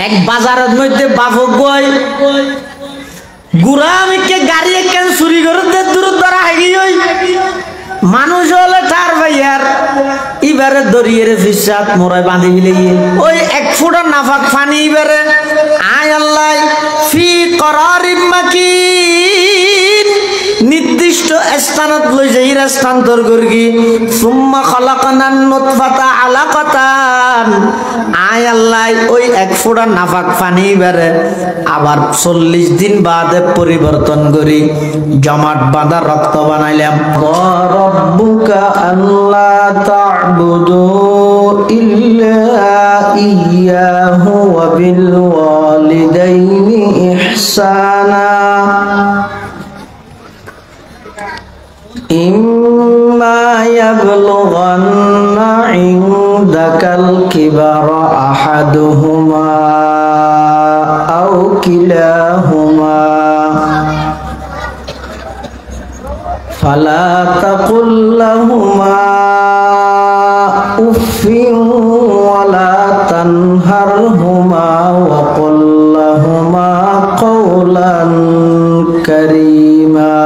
এক বাজারের মধ্যে বাপক গই গুড়া আমিকে গাড়ি একখান চুরি করে দূর ধরা হাগি ওই মানুষ হলে ঠার ভাইয়ার এবারে দরিয়ে ফিসাত মোড়ায় বাঁধি বিলে ওই এক ফুটা নাফাক ফানি এবারে আয় আল্লাহ ফি করারিম মাকিন নির্দিষ্ট স্থানত লই যাই স্থানান্তর করগি সুম্মা খালাকনান নুতফাতা আলাকাতান আয় আল্লাহ ওই এক ফোঁটা নাফাক পানি বেরে আবার 40 দিন বাদে পরিবর্তন করি জমাট বাঁধা রক্ত বানাইলাম রাব্বুকা আল্লা তা'বুদু ইল্লা ইয়্যাহু ওয়া বিল ওয়ালিদাইনি ইহসানা إما يبلغن عندك الكبر أحدهما أو كلاهما فلا تقل لهما أف ولا تنهرهما وقل لهما قولا كريما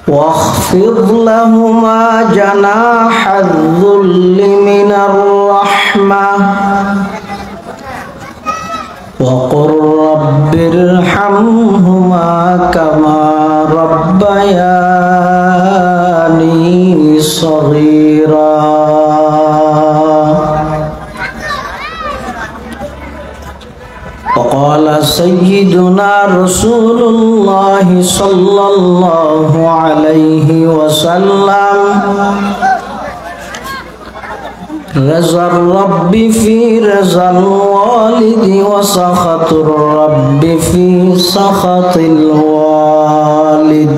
واخفض لهما جناح الذل من الرحمة وقل رب ارحمهما كما ربياني صغيرا وقال سيدنا رسول الله صلى الله عليه وسلم رضا الرب في رضا الوالد وسخط الرب في سخط الوالد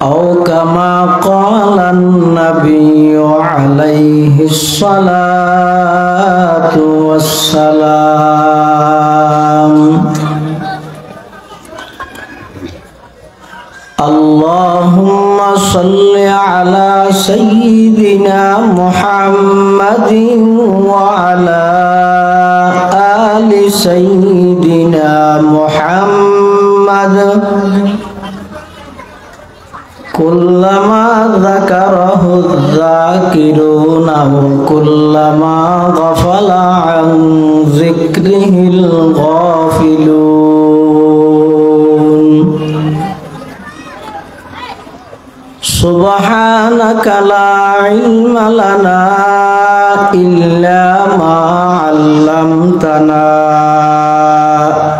أو كما قال النبي عليه الصلاة والسلام اللهم صل على سيدنا محمد وعلى آل سيدنا محمد كلما ذكره الذاكرون وكلما غفل عن ذكره الغافلون سبحانك لا علم لنا إلا ما علمتنا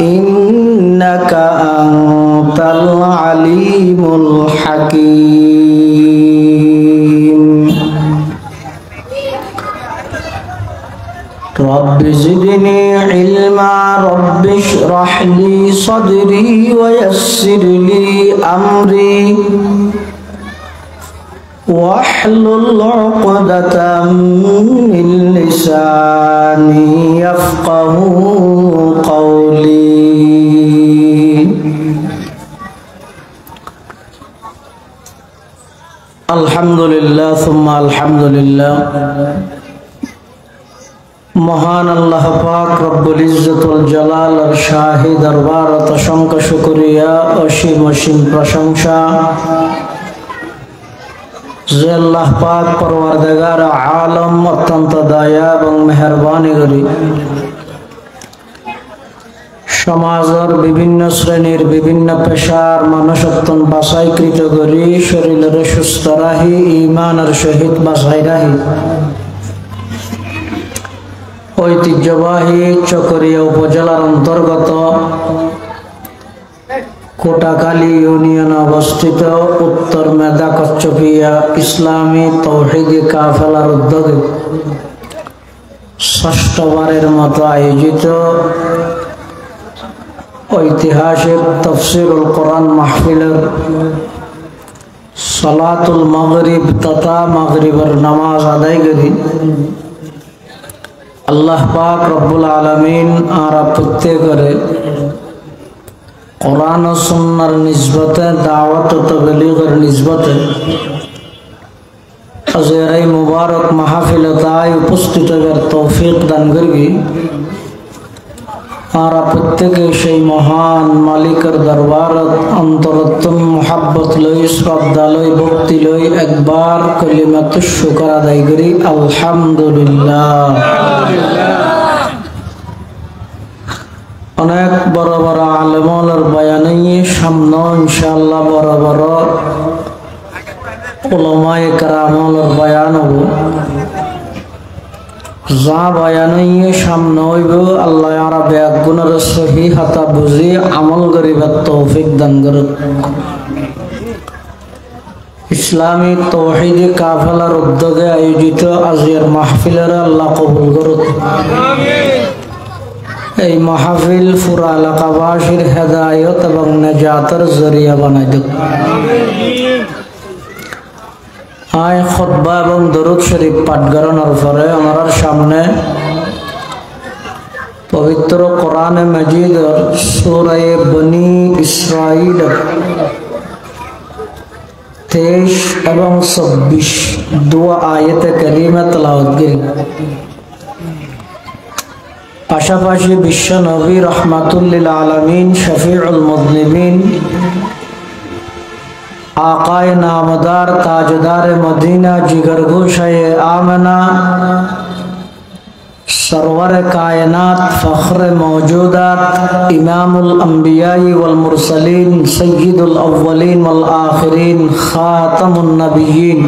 إنك أنت العليم الحكيم رب زدني علما رب اشرح لي صدري ويسر لي أمري واحلل عقدة من لساني يفقه قولي الحمد لله ثم الحمد لله মহান আল্লাহ পাক রব্বুল ইজ্জতুল জালাল আর শাহী দরবার অসংখ্য শুকরিয়া অসীম অসীম প্রশংসা যে আল্লাহ পাক পরওয়ারদিগার আলম অত্যন্ত দয়া এবং মেহেরবানি করি সমাজের বিভিন্ন শ্রেণীর বিভিন্ন পেশার মানুষ অত্যন্ত বাছাইকৃত করি শরীরের সুস্থ রাহি ঈমানের সহিত বাছাই রাহি ঐতিহ্যবাহী চকরিয়া উপজেলার অন্তর্গত কোটাখালী ইউনিয়নে অবস্থিত উত্তর মেদা কচ্ছপিয়া ইসলামী তৌহিদি কাফেলার উদ্যোগে ষষ্ঠবারের মতো আয়োজিত ঐতিহাসিক তাফসীরুল কোরআন মাহফিলের সালাতুল মাগরিব তথা মাগরিবের নামাজ আদায় করি আল্লাহ পাক রব্বুল আলামিন আর প্রত্যেকের কোরআন ও সুন্নাহর নিসবতে দাওয়াত ও তাবলীগের নিসবতে আজকের এই মুবারক মাহফিলতায় উপস্থিত হবার তৌফিক দান করবি। আর প্রত্যেকে সেই মহান মালিকের দরবারত অন্তরোত্তম মোহাব্বত লই, শ্রদ্ধা লই, ভক্তি লই একবার কলিমাতুশ শুকর আদায় করি আলহামদুলিল্লাহ। অনেক বড় বড় আলেমুলের বয়ানে সামনে ইনশাআল্লাহ বড় বড় উলামায়ে কেরামের বয়ান হবো। যা বয়ান সামনে হইব আল্লাহ আরা ব্যাগুণের সহি হাতা বুঝি আমল করিবার তৌফিক দান করুক। ইসলামী তৌহিদি কাফেলার উদ্যোগে আয়োজিত আজকের মাহফিলের আল্লাহ কবুল করুক। এই মাহফিল পুরা এলাকাবাসীর হেদায়ত এবং নেজাতের জরিয়া বানাই দেব। আয় খুতবা এবং দরুদ শরীফ পাঠ করানোর পরে আমার সামনে পবিত্র কোরআনে মাজিদের সূরা বনী ইসরাঈল 23 এবং 26 দুয়া আয়াতে কারিমা তেলাওয়াত করি। পাশাপাশি বিশ্ব নবী রহমাতুল লিল আলামিন শফিউল মুযনিবিন आकाए नामदार ताजदार मदीना जिगर गोशाए आमना सरवर कायनात फ़ख्र मौजूदात इमामुल अंबियाई वल मुरसलीन सय्यिदुल अव्वलीन वल आखिरीन खातमुन नबिय्यीन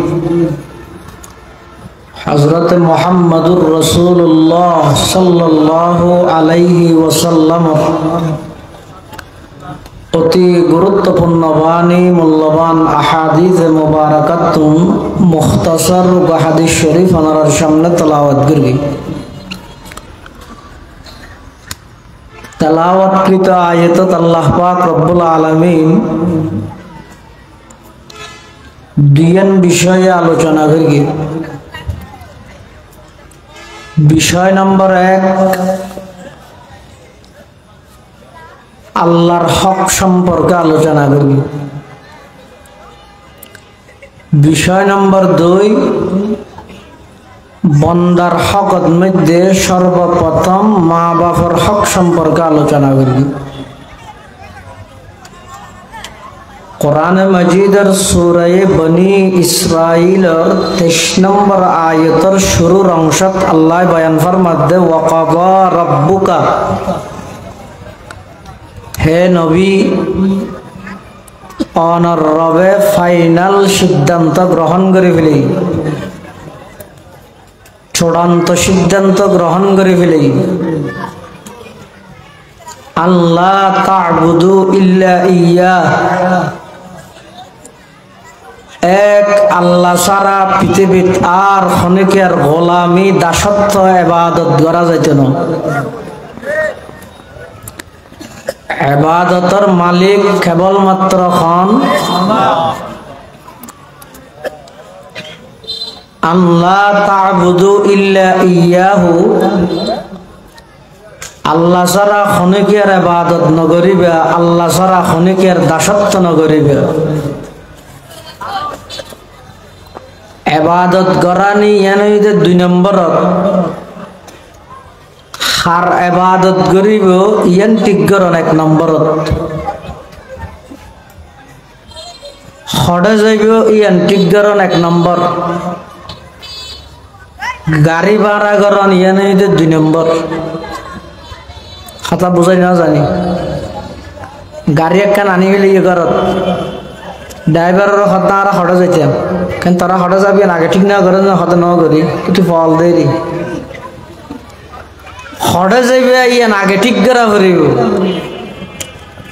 हज़रत मुहम्मदुर रसूलुल्लाह सल्लल्लाहु अलैहि वसल्लम অতি গুরুত্বপূর্ণ বাণী মূল্যবান আহাদিস মুবারাকাতুন মুখতাসার হাদিস শরীফ আমার সামনে তেলাওয়াত করবি। তেলাওয়াতকৃত আয়াতত আল্লাহ পাক রব্বুল আলামিন দুইন বিষয়ে আলোচনা করবি। বিষয় নম্বর 1 আল্লাহর হক সম্পর্কে আলোচনা করবি। বিষয় নম্বর 2 বন্দার হকের মধ্যে সর্বপ্রথম মা বাবার হক সম্পর্কে আলোচনা করবি। কোরআনে মাজিদের সূরা বনী ইসরাঈলের 23 নম্বর আয়াতের শুরুর অংশত আল্লাহ বয়ান ফরমাতে ওয়াকাবা রাব্বুকা, হে নবী অনর রবে ফাইনাল সিদ্ধান্ত গ্রহণ করে ফেলি, চূড়ান্ত সিদ্ধান্ত গ্রহণ করে ফেলি। আল্লাহ তা'বুদু ইল্লা ইয়্যা, এক আল্লাহ ছাড়া পৃথিবীত আর খনিকের গোলামি দাসত্ব ইবাদত করা যাইত না। ইবাদতের মালিক কেবলমাত্র খন আল্লাহ। তা'বুদু ইল্লা ইয়্যাহু, আল্লাহ ছাড়া খনিকের ইবাদত নগরিবে, আল্লাহ ছাড়া খনিকের দাসত্ব নগরিবে। ইবাদত করানি ইয়ানি 2 নম্বরত, আর ইবাদত করিব ইয়ান টিকরণ 1 নম্বরত, হড়ে যাইব ইয়ান টিকরণ 1 নম্বর, গাড়ি ভাড়া করণ ইয়ানি 2 নম্বর। কথা বুঝাই না জানি, গাড়ি একখান আনি ফেলে ইয়ে করত ড্রাইভারের হতা আর হড়ে যাইতাম, কিন্তু তারা হড়ে যাবি আগে ঠিক না করে হতে ন করি কিন্তু ফল দেরি হড়ে যাইবে ইয়ান আগে ঠিক করা করিব,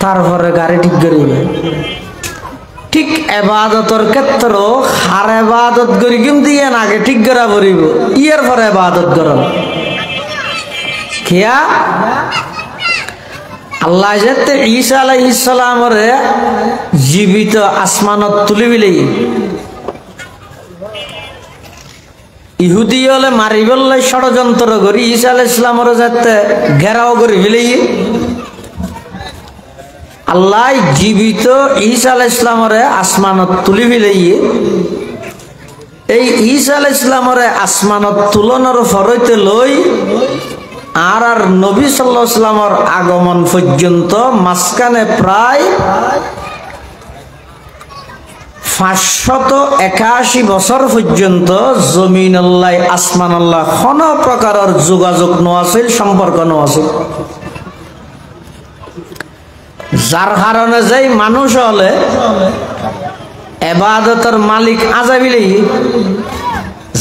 তারপরে গাড়ি ঠিক করিবে। ঠিক ইবাদতের ক্ষেত্র হার ইবাদত করি কিন্তু ইয়ান আগে ঠিক করা করিব, ইয়ার পরে ইবাদত করন। কিয়া আল্লাহ যেতে ঈসা আলাইহিস সালামরে জীবিত আসমানত তুলি বিলেই ইহুদি হলে মারিবল্লাই ষড়যন্ত্র করি ঈসা আলাইহিস সালামরে যেতে ঘেরাও করি বিলেই আল্লাহ জীবিত ঈসা আলাইহিস সালামরে আসমানত তুলি বিলেই এই ঈসা আলাইহিস সালামরে আসমানত তুলনার ফরইতে লই আর নবী সাল্লাল্লাহু আলাইহি সাল্লামের আগমন পর্যন্ত মাঝখানে প্রায় 581 বছর পর্যন্ত জমিন আল্লাহ আসমান আল্লাহ কোন প্রকারের যোগাযোগ নছিল, সম্পর্ক নছিল। যার কারণে যেই মানুষ হলে ইবাদতের মালিক আজাবিলি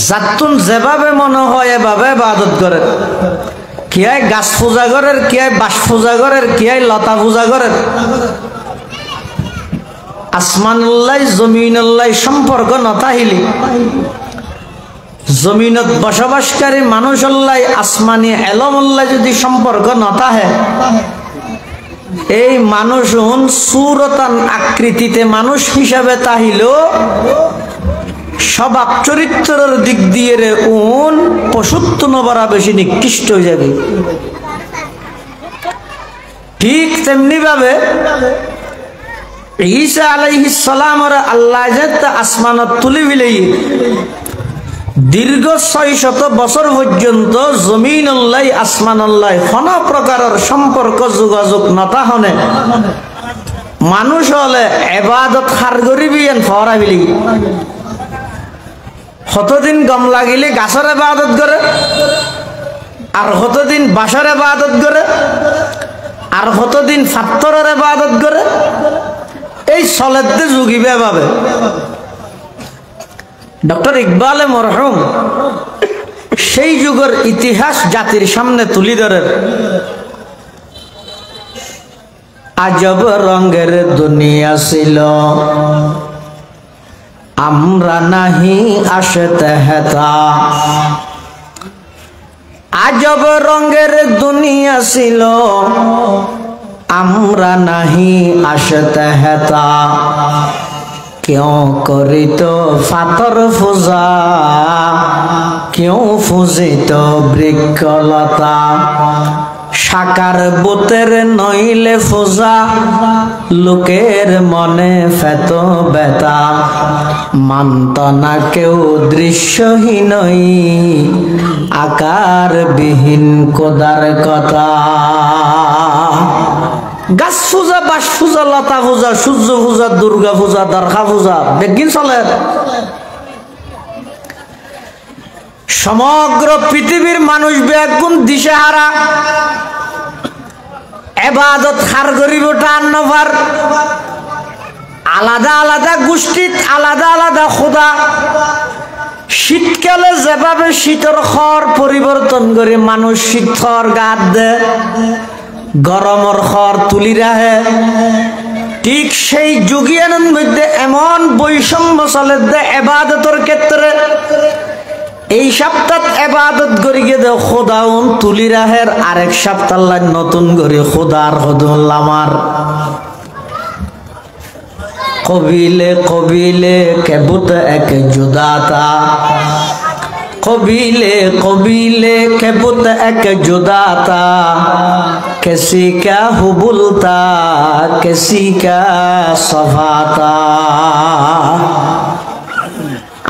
যাতুন যেভাবে মনে হয় এভাবে ইবাদত করে। কিয়াই গাছ পূজা করেন, কিয়াই বাঁশ পূজা করেন, কিয়াই লতা পূজা করেন। আসমানুল্লাহ জমিনুল্লাহ সম্পর্ক নতাহিলি জমিনত বসবাসকারী মানুষুল্লাহ আসমানি এলমুল্লাহ যদি সম্পর্ক নতাহে এই মানুষ সুরতান আকৃতিতে মানুষ হিসাবে তাহিল স্বভাব চরিত্রের দিক দিয়ে পশুত্ব নবরা বেশি নিকৃষ্ট হয়ে যাবে। ঠিক তেমনি ভাবে ঈসা আলাইহিস সালামের আল্লাহ আসমানত তুলি বিলেই দীর্ঘ 600 বছর পর্যন্ত জমিনুল্লাহ আসমানুল্লাহ কোন প্রকারের সম্পর্ক যোগাযোগ নতা হনে মানুষ হলে ইবাদত খার করিবিয়েন ফরাবিলি। কতদিন গম লাগিলে গাছের ইবাদত করে, আর কতদিন বাঁশের ইবাদত করে, আর কতদিন পাথরের ইবাদত করে। এই চলেতে যুগিবে ভাবে ডক্টর ইকবালে মরহুম সেই যুগের ইতিহাস জাতির সামনে তুলি ধরে। আজব রঙের দুনিয়া ছিল আমরা নাহি আসতে হেতা। আজব রঙের দুনিয়া ছিল আমরা নাহি আসতে হেতা। क्यों करी तो फातर फुजा क्यों फुजी तो बृक्षलता। সাকার বুতের নইলে ফোজা লোকের মনে ফেত বেতা। মানত না কেউ দৃশ্যহীনই আকার বিহীন কোদার কথা। গাছ পূজা, বাঁশ পূজা, লতা পূজা, সূর্য পূজা, দুর্গা পূজা, দরগা পূজা বেগিন চলে। সমগ্র পৃথিবীর মানুষ বেগুন দিশেহারা। ইবাদত খার করিব টান নভার আলাদা আলাদা গোষ্ঠীত আলাদা আলাদা খোদা। শীতকালে যেভাবে শীতের খর পরিবর্তন করে মানুষ শীত খর গাত দে, গরমের খর তুলি রাখে, ঠিক সেই যুগিয়ানের মধ্যে এমন বৈষম্য চলে দে ইবাদতের ক্ষেত্রে। এই সপ্তাহ ইবাদত করি গিয়ে দে খোদাউন তুলি রাহের, আরেক সপ্তাহ নতুন করে খোদার হদুল্লামার। কবিলে কবিলে কেবুত এক জুদাতা। कबीले कबीले के बुत एक जुदाता। किसी का हुबुलता किसी का सफाता।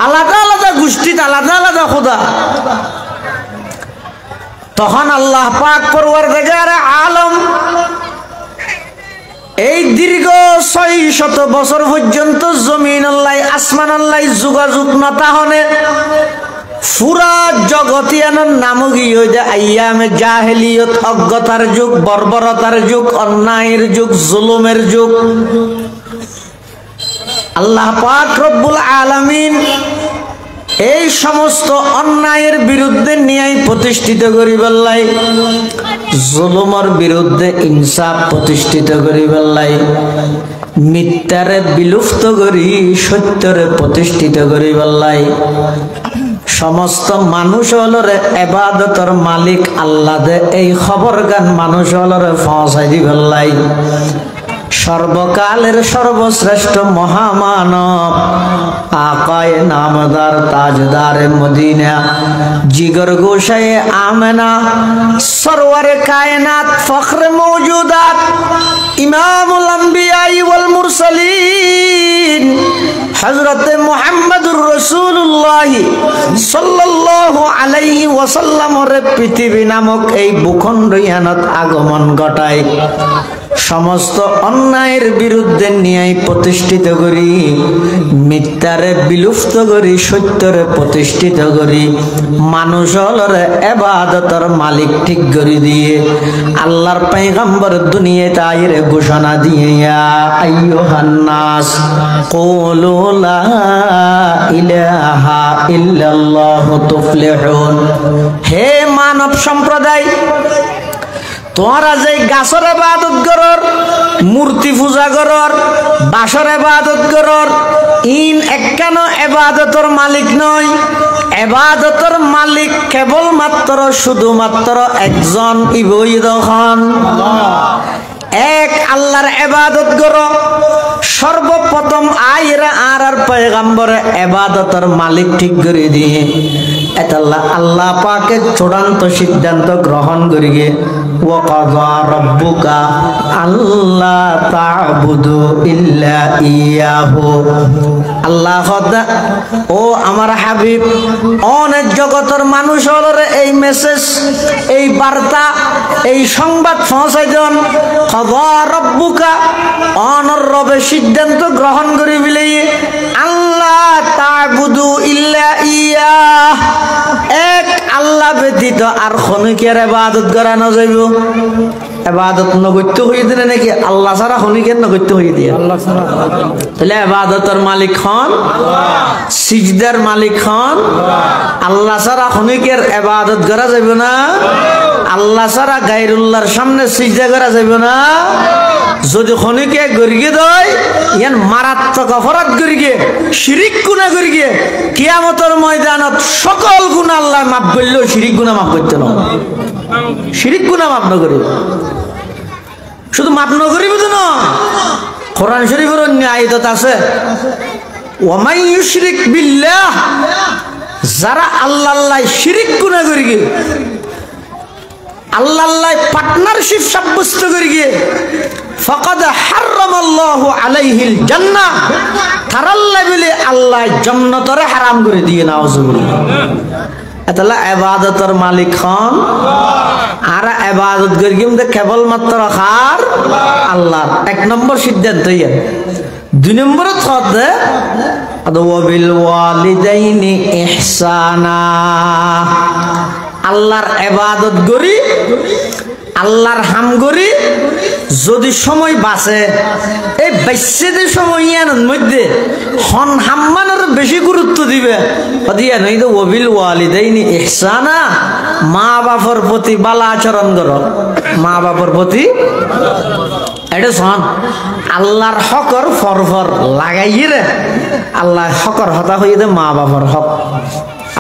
আলাদা আলাদা গোষ্ঠীতে আলাদা আলাদা খোদা। তখন আল্লাহ পাক পরওয়ারদিগার আলম এই দীর্ঘ 600 বছর পর্যন্ত জমিন আল্লাহ আসমান আল্লাহ যোগাযোগ নতা হনে পুরা জগতিয়ানোর নামগী হয়ে আইয়ামে জাহেলিয়ত, অজ্ঞতার যুগ, বর্বরতার যুগ, অন্যায়ের যুগ, জুলুমের যুগ। আল্লাহ পাক রব্বুল আলামিন এই সমস্ত অন্যায়ের বিরুদ্ধে ন্যায় প্রতিষ্ঠিত করিবাল্লাই, জুলুমের বিরুদ্ধে ইনসাফ প্রতিষ্ঠিত করিবাল্লাই, মিথ্যারে বিলুপ্ত করি সত্যরে প্রতিষ্ঠিত করিবাল্লাই সমস্ত মানুষ হলরে ইবাদতের মালিক আল্লাহ দে এই খবর গান মানুষ হলরে পৌঁছাই দিবাল্লাই। সর্বকালের সর্বশ্রেষ্ঠ মহামানব আকায়ে নামদার তাজদারে মদিনা জিগর গোশায়ে আমেনা সরওয়ারে কায়নাত ফখরে মওজুদাত ইমামুল আম্বিয়া ওয়াল মুরসালিন হযরতে মুহাম্মদুর রাসূলুল্লাহ সাল্লাল্লাহু আলাইহি ওয়াসাল্লামের পৃথিবী নামক এই ভূখণ্ডয়ানত আগমন ঘটায় সমস্ত অন্যায়ের বিরুদ্ধে ন্যায় প্রতিষ্ঠিত করি, মিথ্যারে বিলুপ্ত করি, সত্যরে প্রতিষ্ঠিত করি, মানুষ হলর ইবাদতের মালিক ঠিক করে দিয়ে আল্লাহর পয়গম্বর দুনিয়াতে আইরে ঘোষণা দিয়ে ইয়া আইয়ুহান নাস কুলু লা ইলাহা ইল্লাল্লাহু তুফলিহুন। হে মানব সম্প্রদায়, তোমরা যে গাছের ইবাদত করর, মূর্তি পূজা করর, বাসর ইবাদত করর, ইন একখানো ইবাদতের মালিক নয়। ইবাদতের মালিক কেবলমাত্র শুধুমাত্র একজন, ইবই দখন এক আল্লাহর ইবাদত করো। সর্বপ্রথম আইরা আর পয়গম্বরে ইবাদতের মালিক ঠিক করে দিয়ে এতাল্লাহ আল্লাহ পাকের চূড়ান্ত সিদ্ধান্ত গ্রহণ করিয়ে ওয়া কাযা রাব্বুকা আল্লা তা'বুদু ইল্লা ইয়াহু। আল্লাহ খোদা ও আমার হাবিব, অনেক জগতের মানুষ হলরে এই মেসেজ, এই বার্তা, এই সংবাদ পৌঁছাই দেন। কাযা রাব্বুকা অনর রবে সিদ্ধান্ত গ্রহণ করি বিলে আল্লাহ তা'বুদু ইল্লা ইয়াহ, এক আল্লাহ ব্যতীত আর খনিকের ইবাদত করা না যাইব। ইবাদত নগত্য হয়ে দিলে নাকি আল্লাহ ছাড়া খনিকের নগত্য হয়ে দিয়ে আল্লাহ ছাড়া, তাহলে ইবাদতের মালিক হন, সিজদার মালিক হন। আল্লাহ ছাড়া খনিকের ইবাদত করা যাবে না, আল্লাহ ছাড়া গায়রুল্লাহর সামনে সিজদা করা যাবে না। যদি খনিকে গরিগে দেয় ইয়ান মারাত্মক অপরাধ করিগে, শিরিক গুনাহ করিগে, কিয়ামতের ময়দানত সকল গুনাহ আল্লাহ মাফ করলেও শিরিক গুনাহ মাফ করতে না। শিরিক গুনাহ মাফ না করিব, শুধু মাফ না করিব তো না। কোরআন শরীফের অন্য আয়াত আছে ওয়া মান ইউশরিক বিল্লাহ, যারা আল্লাহ শিরিক গুনাহ করিগে, আল্লাহ পার্টনারশিপ সাব্যস্ত করিগে, ফাকাদ হারামাল্লাহু আলাইহিল জান্নাহ, তারাল্লাহ বলে আল্লাহ জান্নাতরে হারাম করে দিয়ে নাউজুবিল্লাহ। এতলা ইবাদতের মালিক হন আর ইবাদত করিম দে কেবলমাত্র খার আল্লাহ। এক নম্বর সিদ্ধান্ত ইয়া। দুই নম্বর থদে ওয়া বিল ওয়ালিদাইনি ইহসানা, আল্লাহর ইবাদত করি, আল্লাহর হাম করি, যদি সময় বাঁচে এই বাচ্চাদের সময় ইয়ানোর মধ্যে হন হাম্মানের বেশি গুরুত্ব দিবে। ওয়াবিল ওয়ালিদাইনি ইহসানা, মা বাপর প্রতি ভালো আচরণ করো, মা বাপর প্রতি এটা শোন আল্লাহর হকর ফরফর লাগাইয়ে রে, আল্লাহর হকর হতা হয়ে দে মা বাপর হক,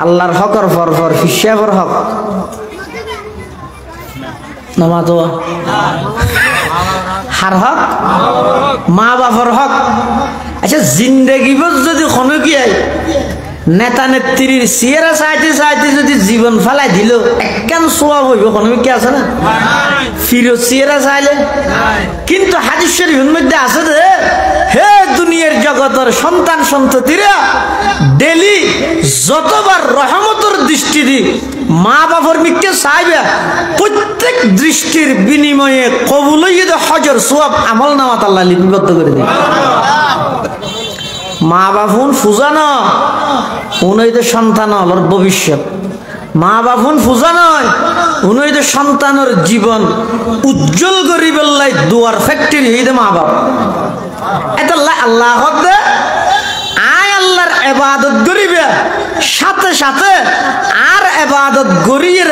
আল্লাহর হকর ফরফর হিসাবর হক নামাতো হার হক, মা বাপর হক। আচ্ছা জিন্দেগি যদি খনকিয়াই নেতা নেত্রীর চেহারা চাইতে চাইতে যদি জীবন ফালাই দিল একখান সোয়াব হইব, কোনো কি আছে না? ফিরোজ চেহারা চাইলে কিন্তু হাদিস শরীফের মধ্যে আছে যে হে দুনিয়ার জগতের সন্তান সন্ততিরা ডেলি যতবার রহমতের দৃষ্টি দি মা বাবার মিকে চাইবে, প্রত্যেক দৃষ্টির বিনিময়ে কবুল হইয়ে হজর সোয়াব আমল নামাত আল্লাহ লিপিবদ্ধ করে দিবে। মা বাপুন পূজা ন উনইতে সন্তান হলর ভবিষ্যৎ, মা বাপুন পূজা নয় উনইতে সন্তানের জীবন উজ্জ্বল করি বেল্লাই দুয়ার ফ্যাক্টরি হইতে মা বাপ। এটা আল্লাহ হকদে আয় আল্লাহর ইবাদত করিবে, সাথে সাথে আর ইবাদত করিয়ে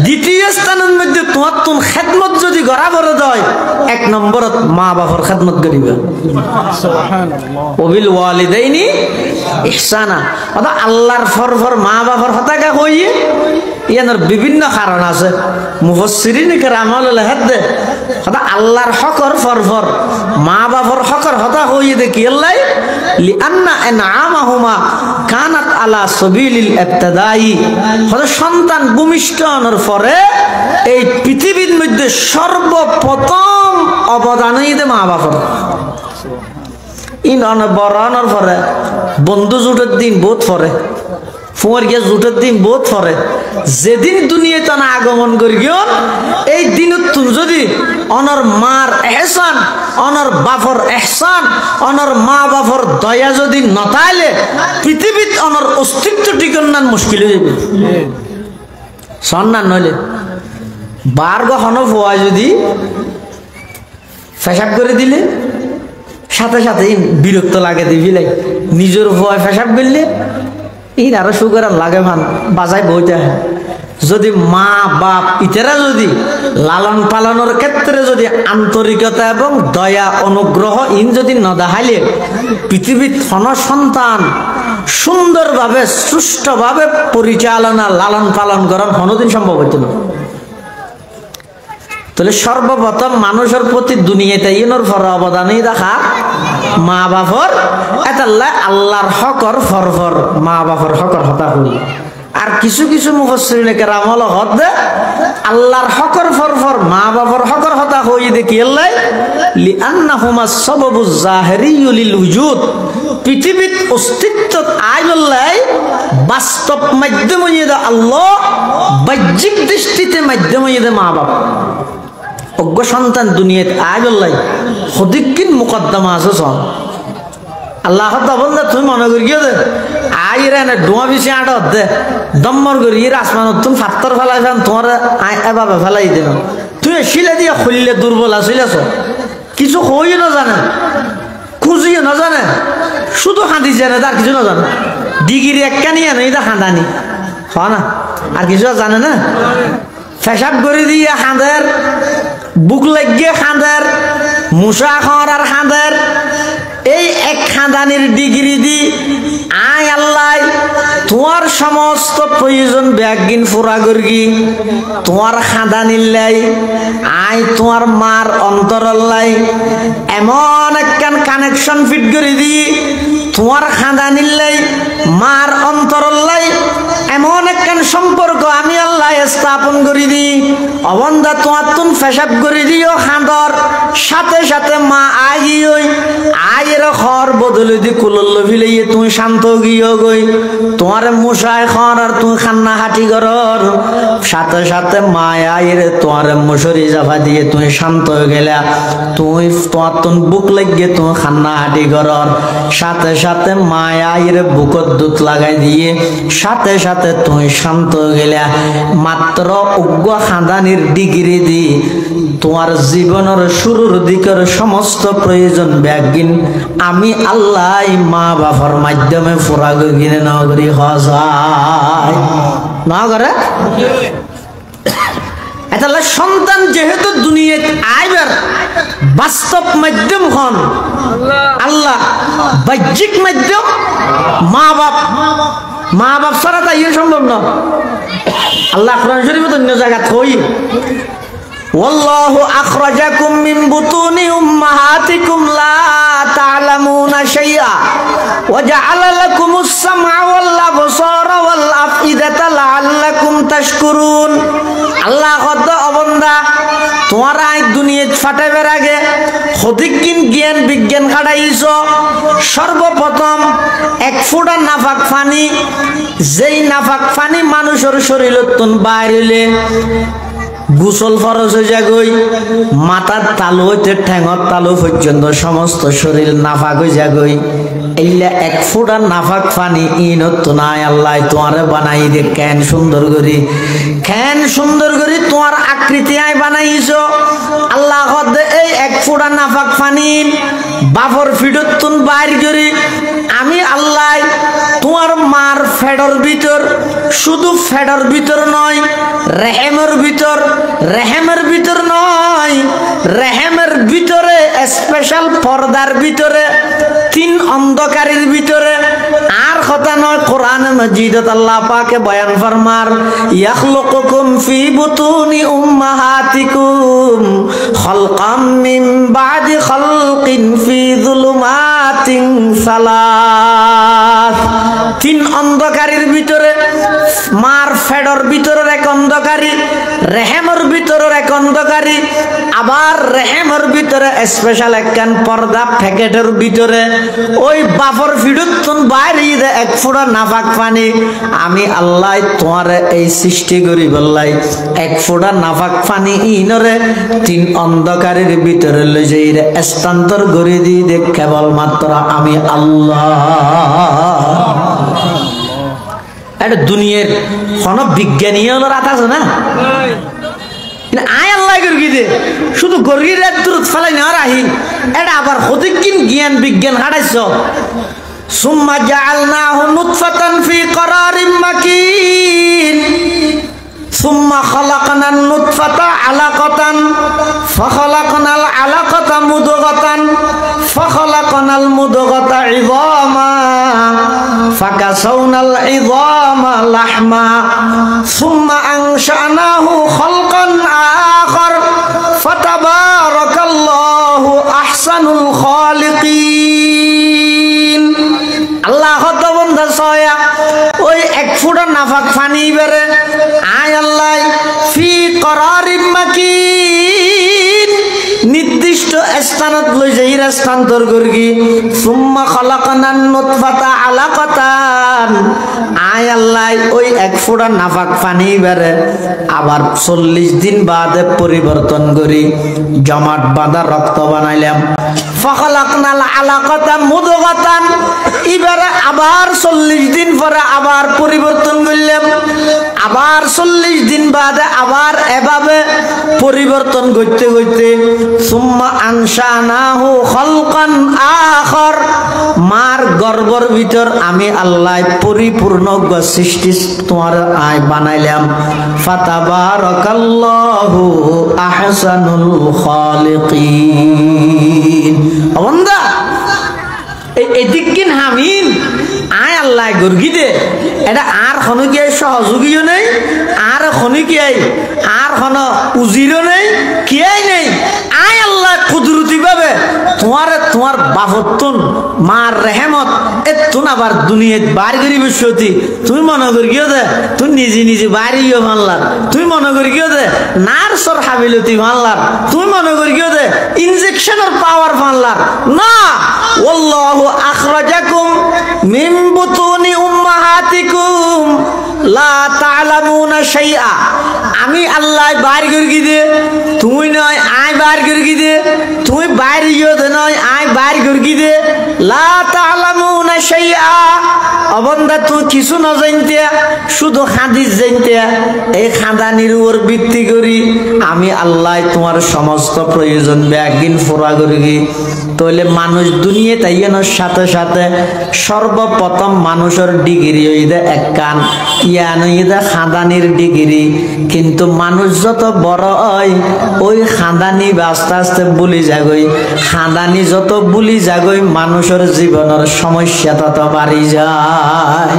দ্বিতীয় স্থানের মধ্যে তোমার তুন খেদমত যদি গড়া ভরে দেয়, এক নম্বরত মা বাবার খেদমত করিবে। ওবিল ওয়ালিদাইনি ইহসানা, অর্থাৎ আল্লাহর ফরফর মা বাবার হতাকা হইয়ে ইয়ানোর বিভিন্ন কারণ আছে। মুফাসসিরিন কেরাম লেখে অর্থাৎ আল্লাহর হকর ফরফর মা বাবার হকর হতা হইয়ে দেখি আল্লাহ লিআন্না ইনআমাহুমা কানাত আলা সাবিলিল ইবতিদাই, সন্তান ভূমিষ্ঠনের পরে এই পৃথিবীর মধ্যে সর্বপ্রথম অবদানই দে মা বাবার। ইন অনে বরানোর পরে বন্ধু জুটের দিন বহুত পরে ফুয়ার গিয়ে জুটের দিন বহুত পরে যেদিন দুনিয়াতে না আগমন করি গিয়ে এই দিন তুমি যদি অনর মার এহসান অনর বাফর এহসান অনর মা বাফর দয়া যদি নতাইলে পৃথিবীত অনর অস্তিত্ব টিকন্নান মুশকিল হয়ে যাবে সন্ন্যান নইলে বার্গ হন ফুয়া যদি পেশাব করে দিলে সাথে সাথে বিরক্ত লাগে দিবিলাই নিজের ফুয়া পেশাব করলে ইন আরো সুগার লাগে মান বাজায় বইতে যদি মা বাপ ইতারা যদি লালন পালনের ক্ষেত্রে যদি আন্তরিকতা এবং দয়া অনুগ্রহ ইন যদি ন দেখাইলে পৃথিবীর ধন সন্তান সুন্দরভাবে সুষ্ঠুভাবে পরিচালনা লালন পালন করার কোনোদিন সম্ভব হইত না তাহলে সর্বপ্রথম মানুষের প্রতি দুনিয়াতে ইনোর ফর অবদানই দেখা মা বাপর এতাল্লাহ আল্লাহর হকর ফরফর মা বাপর হকর হতা হই আর কিছু কিছু মুফাসসিরিনে কেরাম হদ দে আল্লাহর হকর ফরফর মা বাপর হকর হতা হই দেখি আল্লাহ লিআন্নাহুমা সাবাবুজ জাহিরিয়্যু লিল উজুদ পৃথিবীত অস্তিত্ব আইল্লাহ বাস্তব মাধ্যম ইদা আল্লাহ বাহ্যিক দৃষ্টিতে মাধ্যম ইদা মা বাপ অজ্ঞ সন্তান দুনিয়াত আইল্লাহ হদিকিন মুকদ্দমা আছে সব আল্লাহ বললে তুমি মনে করি গিয়ে দে আইরে না ডোয়া বেশি আটা দে দম্মর করি আসমান তুমি ফাত্তর ফেলাই ফেন তোমার এভাবে ফেলাই দেব তুই শিলে দিয়ে খুললে দুর্বল আসিলেছ কিছু হই না জানে খুঁজিয়ে না জানে শুধু খাঁদি জানে তার কিছু না জানে ডিগ্রি একটা নিয়ে নেই তা খাঁদানি হ না আর কিছু জানে না পেশাব করে দিয়ে খাঁদের বুক লাগিয়ে খাঁদের মুসা খাওয়ার আর খাঁদের এই এক খাঁদানির ডিগ্রি দি আয় আল্লাহ তোমার সমস্ত প্রয়োজন ব্যাগিন ফুরা করি তোমার খাঁদানির লাই আয় তোমার মার অন্তরাল্লাই এমন একখান কানেকশন ফিট করে দি তোমার খাঁদানির লাই মার অন্তরাল্লাই এমন একখান সম্পর্ক আমি আল্লাহ স্থাপন করে দি অবন্ধা তোমার তুমি পেশাব করে দিও খাঁদর সাথে সাথে মা আইই আয়ের খর বদলে দি কুলল্ল ফিলাইয়ে তুমি শান্ত গিয়ে গই তোমার মশায় খর আর তুমি খান্না হাঁটি করর সাথে সাথে মা আয়ের তোমার মশারি জাফা দিয়ে তুমি শান্ত হয়ে গেলা তুমি তোমার তুমি বুক লাগিয়ে তুমি খান্না হাঁটি করর সাথে সাথে মা আয়ের বুকত দুধ লাগাই দিয়ে সাথে সাথে তুমি শান্ত হয়ে গেলা মাত্র উগ্র খাঁদানির ডিগ্রি দি তোমার জীবনের শুরুর দিকের সমস্ত প্রয়োজন ব্যাগিন আমি আল্লাহ মা বাবার মাধ্যমে পুরা গিনে নগরী হজায় না করে এটা সন্তান যেহেতু দুনিয়াতে আইবার বাস্তব মাধ্যম হন আল্লাহ বাহ্যিক মাধ্যম মা বাপ ছাড়া তাই সম্ভব না আল্লাহ কোরআন শরীফে অন্য জায়গা থই والله أخرجكم من بطون أمهاتكم لا تعلمون شيئا وجعل لكم السمع والأبصار والأفئدة لعلكم تشكرون আল্লাহ কত অবন্দা তোমার আই দুনিয়া ফাটাইবার আগে হদিকিন জ্ঞান বিজ্ঞান খাটাইছো সর্বপ্রথম এক ফোঁটা নাফাক পানি যেই নাফাক পানি মানুষের শরীরত বাইরে গোসল ফরজ হয়ে যাগই মাথার তালু হইতে ঠ্যাঙর তালু পর্যন্ত সমস্ত শরীর নাফাক হয়ে যাগই এইলা এক ফোঁটা নাফাক পানি ইনত নাই আল্লাহ তোমারে বানাই দে কেন সুন্দর করি তোমার আকৃতি আয় বানাইছো আল্লাহ এই এক ফোঁটা নাফাক পানি বাপর ফিডত তুন বাইর করি আমি আল্লাহ তোমার মার ফেডর ভিতর শুধু ফেডর ভিতর নয় রেহেমের ভিতর নয় রেহেমের ভিতরে স্পেশাল পর্দার ভিতরে তিন অন্ধকারের ভিতরে আর কথা নয় কোরআন মাজিদত আল্লাহ পাকে বয়ান ফরমার ইয়াখলুকুকুম ফি বুতুনি উম্মাহাতিকুম খালকাম মিন বাদি খালকিন ফি যুলুমাতিন সালাস তিন অন্ধকারের ভিতরে মার ফেডর ভিতরের এক অন্ধকারী, রেহেমর ভিতরের এক অন্ধকারী, আবার রেহেমর ভিতরে স্পেশাল একখান পর্দা প্যাকেটের ভিতরে ওই বাফর ফিডুতন বাইরে এক ফোঁটা নাফাক পানি। আমি আল্লাহ তোমারে এই সৃষ্টি করি বললাই এক ফোঁটা নাফাক পানি ইনরে তিন অন্ধকারের ভিতরে লই যাই স্থানান্তর করে দিই দেখ কেবলমাত্র আমি আল্লাহ। এটা দুনিয়ার কোন বিজ্ঞানী হলো রাত আছে না? আয় আল্লাহ গর্গি দে শুধু গর্গির দূরত ফেলাই না রাহি এটা আবার হদিকিন জ্ঞান বিজ্ঞান হাঁটাইছ। সুম্মা জাআলনাহু নুতফাতান ফি করারিম মাকিন সুম্মা খালাকনান নুতফাতা আলাকাতান ফাখালাকনাল আলাকাতা মুদগাতান ফাখালাকনাল মুদগাতা ইযামা ফাকাসাউনাল ইযামা লাহমা সুম্মা আনশানাহু খালকান আখার ফাতাবারাকাল্লাহু আহসানুল খালিকিন। আল্লাহ হত বন্ধা সয়া ওই এক ফুটা নাফাক পানি বেরে আয় আল্লাহ ফি করারিম মাকিন নির্দিষ্ট স্থানত লই যাই স্থানান্তর করগি। সুম্মা খালাকনান নুতফাতা আলাকাতান আয় আল্লাহ ওই এক ফোঁটা নাফাক পানি বেরে আবার 40 দিন বাদে পরিবর্তন করি জমাট বাঁধা রক্ত বানাইলাম। ফাখালাকনাল আলাকাতা মুদগাতান এবারে আবার 40 দিন পরে আবার পরিবর্তন করলাম, আবার 40 দিন বাদে আবার এভাবে পরিবর্তন করতে করতে সুম্মা আনশানাহু খালকান আখার মার গর্ভের ভিতর আমি আল্লাহ পরিপূর্ণ সৃষ্টি তোমার আয় বানাইলাম। ফাতাবারাকাল্লাহু আহসানুল খালিকিন। বন্ধা এদিকিন হামিন আয় আল্লাহ গর্গি দে এটা আর কোনো কি সহযোগীও নেই, আর কোনো কি আর কোনো উজিরও নেই, কিয়াই নেই। আয় আল্লাহ কুদরতি ভাবে তোমার বাফতুন মার রেহমত এতুন আবার দুনিয়াত বার করি বসতি তুমি মনে করি গিয়ে দে তুই নিজে নিজে বাইরে গিয়ে মানলার, তুই মনে করি গিয়ে দে নার্সর হাবিলতি মানলার, তুই মনে করি গিয়ে দে ইনজেকশনের পাওয়ার মানলার না। ওয়াল্লাহু আখরাজাকুম মিন বুতুনি উম্মাহাতিকুম লা তা'লামুনা শাইআ। আমি আল্লাহ বাইর করে দে তুই নয় আয় বাইর করে দে, তুই বাইরে গিয়ে দে নয় আয় বাইর করে দে। লা তা'লামুনা শাইআ অবন্দা তুই কিছু না জানতে শুধু হাদিস জানতে এই খাদানির উপর ভিত্তি করি আমি আল্লাহ তোমার সমস্ত প্রয়োজন একদিন পুরা করি। তাহলে মানুষ দুনিয়া তাইয়ানোর সাথে সাথে সর্বপ্রথম মানুষের ডিগ্রি হইদে এক কান ইয়ান হইদে খাদানির ডিগ্রি। কিন্তু মানুষ যত বড় হয় ওই খাদানি আস্তে আস্তে বুলি যাগই, খাদানি যত বুলি যাগই মানুষের জীবনের সমস্যা তত বাড়ি যায়।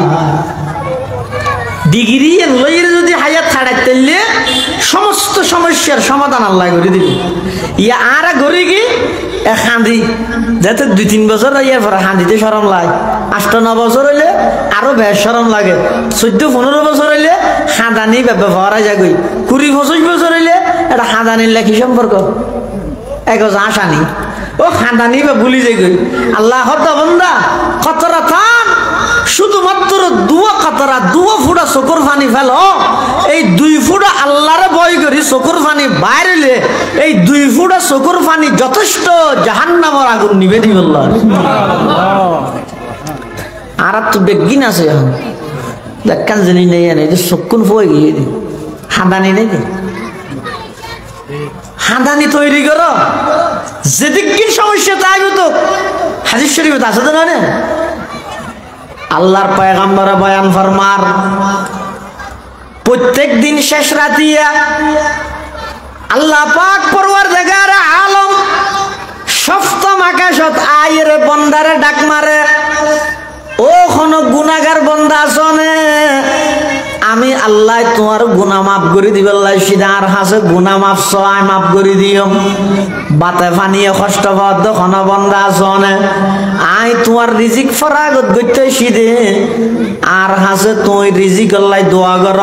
ডিগ্রি লইরে যদি হায়াত ছাড়াই তাইলে সমস্ত সমস্যার সমাধান আল্লাহ করে দিবে। ইয়া আর ঘরে কি খাঁদি যাতে 2-3 বছর ইয়ার পরে খাঁদিতে সরম লাগে, 8-9 বছর হইলে আরো বেশ সরম লাগে, 14-15 বছর হইলে খাঁদানি ব্যবহার যাগই, 20-25 বছর হইলে এটা খাঁদানির লেখি সম্পর্ক এক আসানি ও খাঁদানি বা ভুলি যাই। আল্লাহ বন্দা কতরা থান শুধুমাত্র দুয়া ফুটা চকুর পানি ফেল, এই 2 ফুটা আল্লাহরে ভয় করি চকুর পানি বাইরে এই 2 ফুটা চকুর পানি যথেষ্ট জাহান্নামের আগুন নিবে দিব। আর তো বেগিন আছে এখন দেখান জানি নেই এই যে চকুন ফই গিয়ে হাঁদানি নেই, হাঁদানি তৈরি করো যেদিক সমস্যা তাই তো হাদিস শরীফে আছে তো না। আল্লাহর পয়গম্বরে বয়ান ফরমার প্রত্যেক দিন শেষ রাতিয়া আল্লাহ পাক পরওয়ারদিগার আলম সপ্তম আকাশত আয়ের বন্দারে ডাক মারে, ও কোন গুনাহগার বান্দা আছনে আমি আল্লাহ তোমার গুনাহ মাফ করে দিব। আল্লাহ সিদার হাসে গুনাহ মাফ সয় মাফ করে দিও। বাতে পানিয়ে কষ্ট পাওয়ার কোন বান্দা আছনে আই তোমার রিজিক ফরাগত গইতে সিদে আর হাসে তুই রিজিক আল্লাহ দোয়া কর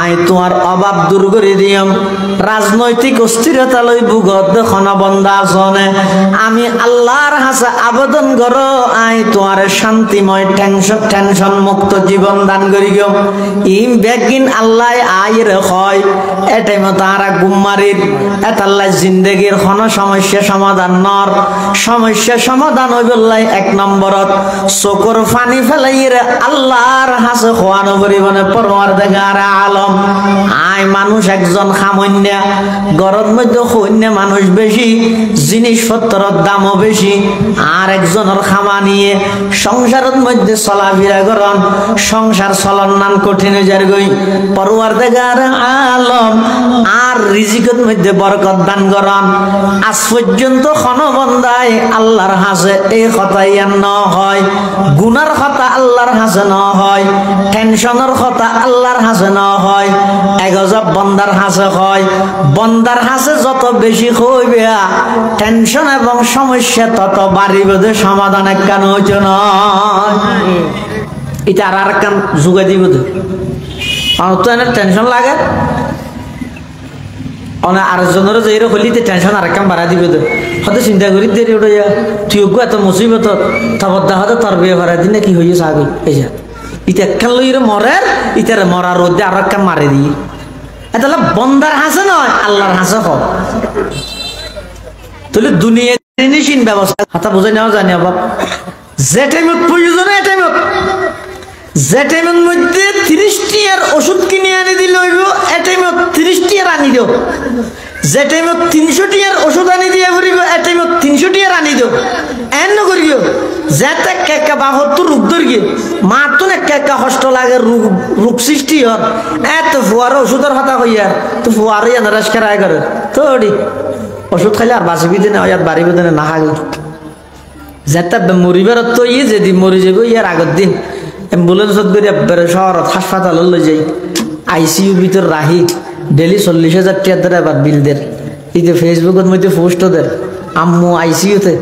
আই তোমার অভাব দূর করে দিম রাজনৈতিক অস্থিরতা লই ভুগত খনবন্দা আসনে আমি আল্লাহর হাসে আবেদন কর আই তোমার শান্তিময় টেনশন মুক্ত জীবন দান করি গো ইম বেগিন আল্লাহ আইর হয় এটাই মতো আর গুম্মারির এতাল্লাহ জিন্দেগির কোন সমস্যা সমাধান নর সমস্যা সমাধান হইবল্লাই এক নম্বরত চকুর পানি ফেলাইরে আল্লাহর হাসে খোয়ানো পরিবনে পরওয়ারদিগার আলম আই মানুষ একজন সামান্য গরর মধ্যে সৈন্য মানুষ বেশি জিনিসপত্রের দামও বেশি আর একজনের খামা নিয়ে সংসারের মধ্যে চলাফেরা করন সংসার চলন নান কঠিন হয়ে যায় গই পরওয়ারদিগার আলম আর রিজিকের মধ্যে বরকত দান করন আজ পর্যন্ত খনবন্দায় আল্লাহর হাসে এই কথা ইয়ান ন হয় গুনার কথা আল্লাহর হাসে ন হয় টেনশনের কথা আল্লাহর হাসে ন হয় এগজব বন্দার হাসে হয় বন্দার হাসে যত বেশি হইবে টেনশন এবং সমস্যা তত বাড়িবে সমাধান একখান হইছে নয় এটা আর একখান যুগে দিব তো এনে টেনশন লাগে আরেকজনের যে হলিতে টেনশন আর কাম বাড়া দিবে হয়তো চিন্তা করি দেরি ওটা তুই এত মুসিবত তবদ্দা হয়তো তোর বিয়ে ভরা দিন কি হয়েছে আগে এই যা ইটা একখান লই মরে ইটারে মরা রোদে আর কাম মারে দিয়ে এটা বন্দার হাসে নয় আল্লাহর হাসে হোক তাহলে দুনিয়া জিনিসহীন ব্যবস্থা হাতা বুঝে নেওয়া জানি বাপ যে টাইমত প্রয়োজন এই টাইমত যে টাইমের মধ্যে 30 টিয়ার ওষুধ কিনে আনি দিলে হইব এ টাইমত 30 টিয়ার আনি দিও যে টাইমত 300 টিয়ার ওষুধ আনি দিয়ে পড়িব এ টাইমত 300 টিয়ার আনি দিও এন করিও যেতে কেকা বাহত্তর রোগ ধরিয়ে মাতুন কেকা কষ্ট লাগে রোগ সৃষ্টি হর এত ফুয়ার ওষুধের কথা হইয়া তো ফুয়ার ইয়া নারাজ করায় করে তো ওষুধ খাইলে আর বাঁচিবি দিনে ইয়ার বাড়িবি দিনে না হাগি যেতে মরিবার তো ইয়ে যেদিন মরি যাব ইয়ার আগের দিন অ্যাম্বুলেন্সত বেড়ে শহরত হাসপাতালে লই যাই আইসিইউ ভিতর রাহি ডেলি 40,000 টাকা ধরে আবার বিল দের এই যে ফেসবুকের মধ্যে পোস্ট ওদের আম্মু আইসিইউতে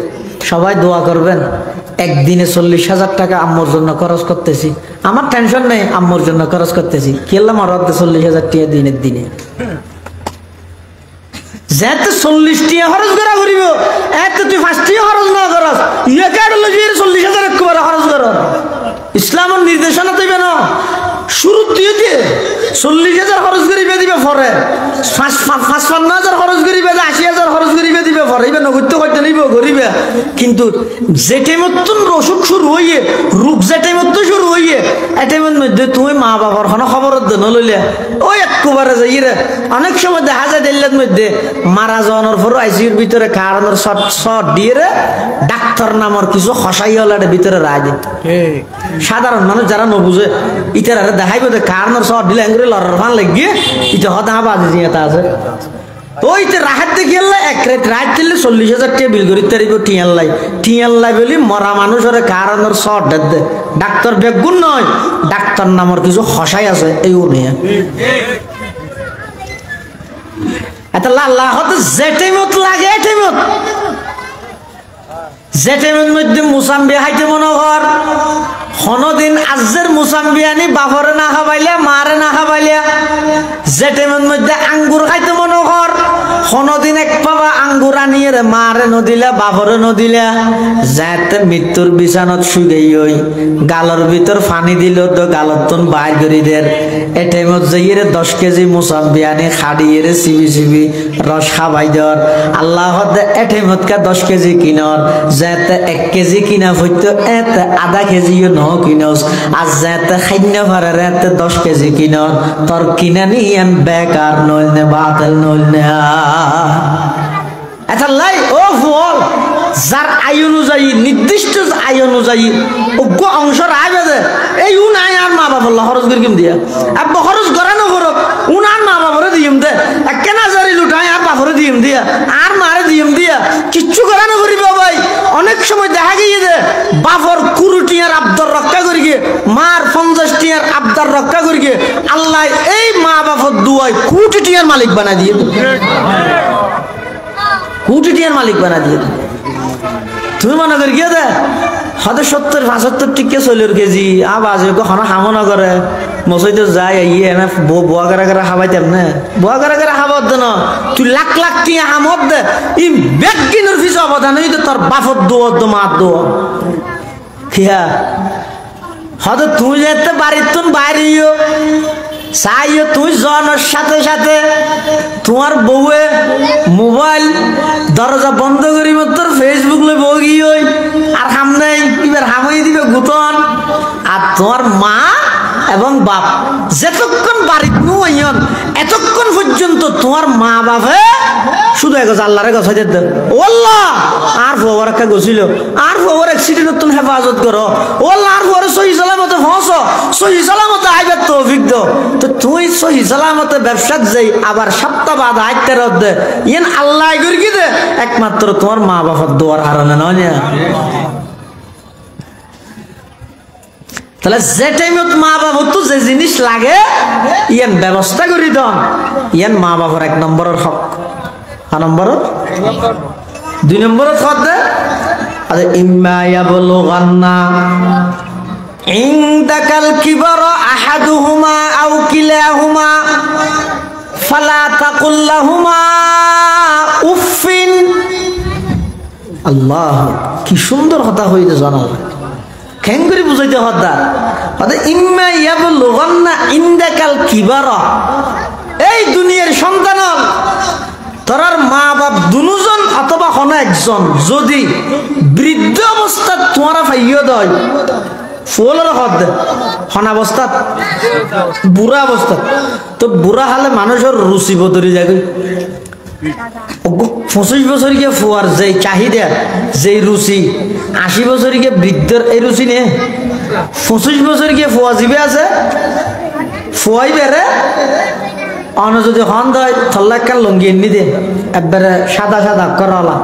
সবাই দোয়া করবেন একদিনে 40,000 টাকা আম্মুর জন্য খরচ করতেছি আমার টেনশন নেই আম্মুর জন্য খরচ করতেছি কেলাম আর 40,000 টাকা দিনের দিনে যেতে 40 টাকা খরচ করা করিব এত তুই 5 টাকা খরচ না করস ইয়ে কার লই 40,000 একবারে খরচ কর ইসলামের নির্দেশনা দিবে না শুরু দিয়ে দিয়ে 40,000 খরচ করিবে দিবে পরে 55,000 খরচ করিবে 80,000 খরচ করিবে দিবে পরে এবার নগদ করতে নিব গরিবে কিন্তু যে টাইমত অসুখ শুরু হইয়ে রোগ যে টাইমত শুরু হইয়ে এই টাইমের মধ্যে তুমি মা বাবার কোনো খবর দেন লইলে ওই একবারে যাই রে অনেক সময় দেখা যায় দিল্লির মধ্যে মারা যাওয়ার পর আইসিইউর ভিতরে কারণের শট দিয়ে ডাক্তার নামের কিছু হসাই হলার ভিতরে রায় দিত সাধারণ মানুষ যারা নবুঝে ইতারা দেখাইব কারণের শট দিলে এঙ্গুরি লড়ার ফান লাগিয়ে ইটা হতা বাজে জিয়াতা আছে ওই তো রাহাত দেখি এক রাত দিলে 40,000 টাকা বিল করি তারিব টিয়াল্লাই বলি মরা মানুষের কারণের শট দে ডাক্তার বেগুন নয় ডাক্তার নামের কিছু হসাই আছে এই নিয়ে এটা আল্লাহ হতে যে টাইমত লাগে এই টাইমত যে টাইমের মধ্যে মুসাম্বি খাইতে মনে কর কোনদিন আজের মুসাম্বি আনি বাপরে না খাবাইলে মারে না খাবাইলে যে টাইমের মধ্যে আঙ্গুর খাইতে মনে কর কোনদিন এক পাবা আঙ্গুর আনিয়ে মারে নদিলে বাপরে নদিলে যাতে মৃত্যুর বিছানত শুয়ে ওই গালর ভিতর পানি দিল তো গালত তুন বাইর করি দের এ টাইমত যাইয়ে 10 কেজি মুসাম্বি আনি খাড়িয়ে চিবি রস খাবাই দর আল্লাহ এ টাইমতকে 10 কেজি কিনর যাতে 1 কেজি কিনা হইতো এতে আধা কেজিও ন কিনস আর যাতে খাইন্য ভরে এতে 10 কেজি কিনর তোর কিনা নিয়ান বেকার নইল নে বাতিল নইল নে এটা লাই ও ফল যার আয় অনুযায়ী নির্দিষ্ট আয় অনুযায়ী অজ্ঞ অংশ রাখবে যে এই উন আয় আর মা বাবা খরচ করে কিম দিয়া আব্বা খরচ করানো করক উন আর মা বাবারে দিম দে কেনা জারি লুটাই আর বাপরে দিম দিয়া আর মারে দিম দিয়া কিচ্ছু করানো করিব ভাই অনেক সময় দেখা গিয়ে যে বাপর 20 টিয়ার আবদার রক্ষা করি গিয়ে মার 50 টিয়ার আবদার রক্ষা করি গিয়ে আল্লাহ এই মা বাপর দুয়াই 20 টিয়ার মালিক বানা দিয়ে 20 টিয়ার মালিক বানা দিয়ে তুমি মনে করি গিয়ে দে হয়তো 70-75 টিকা 40 কেজি আবাজ কখনো হামো না করে মসজিদে যায় ইয়ে না বুয়া করে খাবাইতাম না বুয়া করে খাবার দেন তুই লাখ লাখ টিয়া হামত দে ই বেগিনের ফিস অবদান হই তোর বাপর দোয়া মার দোয়া কিয়া হয়তো তুই যেতে বাড়ির তুন বাইরেও চাইও তুই জনের সাথে সাথে তোমার বউয়ে মোবাইল দরজা বন্ধ করি তোর ফেসবুক লই বগি ওই আর হাম নাই এবার হামাই দিবে গুতন আর তোমার মা এবং বাপ যতক্ষণ বাড়িত নুয়াইন এতক্ষণ পর্যন্ত তোমার মা বাপে শুধু এগোজ আল্লাহরে গছাই দেন ও আল্লাহ আর ফোয়ার একটা গছিল আর ফোয়ার অ্যাক্সিডেন্ট তুমি হেফাজত করো ও আল্লাহ আর ফোয়ারে সহি সালামতে ফস সহি সালামতে আইবার তৌফিক দাও তো তুই সহি সালামতে ব্যবসাত যাই আবার সপ্তাহ বাদ আইতে রদ দে ইন আল্লাহ করি কি দে একমাত্র তোমার মা বাবার দোয়ার হারানে নয় না তাহলে যে টাইমত মা বাবা তো যে জিনিস লাগে ইয়ান ব্যবস্থা করি দন ইয়ান মা বাবার 1 নম্বরের হক আর নম্বর 2 নম্বরের হক দে আরে ইম্মা ইয়াবলুগান্না ইনদাকাল কিবারা আহাদুহুমা আও কিলাহুমা ফালা তাকুল লাহুমা উফিন আল্লাহ কি সুন্দর কথা হইতে জানা কেন করে বুঝাইতে হদা আরে ইম্মা ইয়াবলুগান্না ইনদাকাল কিবারা এই দুনিয়ার সন্তান তোরার মা বাপ দুজন অথবা কোন একজন যদি বৃদ্ধ অবস্থা তোমারা পাইও দয় ফুলের হদ হন অবস্থা বুড়া অবস্থা তো বুড়া হলে মানুষের রুচি বদলি যায় 25 বছর গিয়ে ফুয়ার যে চাহিদা যে রুচি 80 বছর গিয়ে বৃদ্ধর এই রুচি নে 25 বছর গিয়ে ফুয়া জিবে আছে ফুয়াই বেড়ে অন যদি হন দেয় থল্লাক্কার লুঙ্গি এমনি দে একবারে সাদা সাদা করলা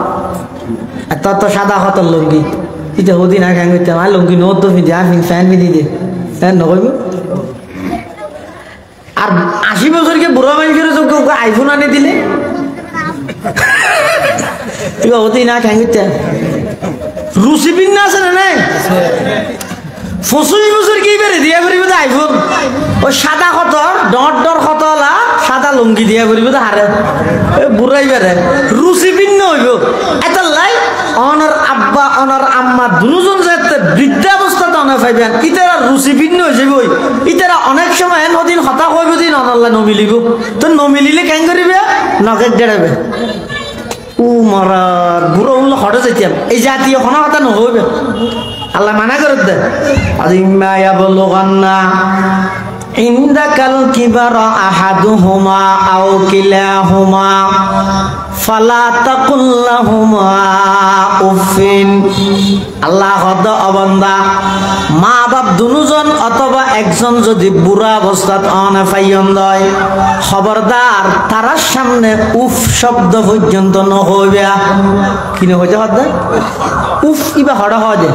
এত সাদা হতর লুঙ্গি ইটা হদি না খাই করতে আমার লুঙ্গি নো তো ফিদি আমি ফ্যান বিধি দে ফ্যান নকইব আর 80 বছর কে বুড়া মানুষের যোগ্য আইফোন আনি দিলে এবার হদি না খাই করতে রুচি ভিন্ন আছে না নাই 25 বছর কি বেড়ে দিয়া করিব আইফোন ওই সাদা খতর ডর খতলা সাদা লুঙ্গি দিয়া করিব হারে বুড়াই বেড়ে রুচি ভিন্ন হইব এটা লাই অনার আব্বা অনার আম্মা দুজন যাতে বৃদ্ধাবস্থাতে অনেক পাইবেন ইতারা রুচি ভিন্ন হয়ে যাব ইতারা অনেক সময় নদিন হতাশ হইব দিন অনাল্লা নমিলিব তো নমিলিলে কেন করিবে নখে দেড়াবে ও মরার বুড়ো উল্লো হঠাৎ যেতাম এই জাতীয় কোনো কথা নহইবে আল্লাহ মানা করে দে আদিম্মা ইয়াবলুগান্না ইনদাকাল কিবারা আহাদুহুমা আও কিলাহুমা ফালা তাকুল লাহুমা উফিন আল্লাহ হদ অবন্দা মা বাপ দুজন অথবা একজন যদি বুড়া অবস্থাত অনে পাইয়ন দয় খবরদার তারার সামনে উফ শব্দ পর্যন্ত নহইবে কি নহইতে হদ উফ ইবা হড়া হয় যে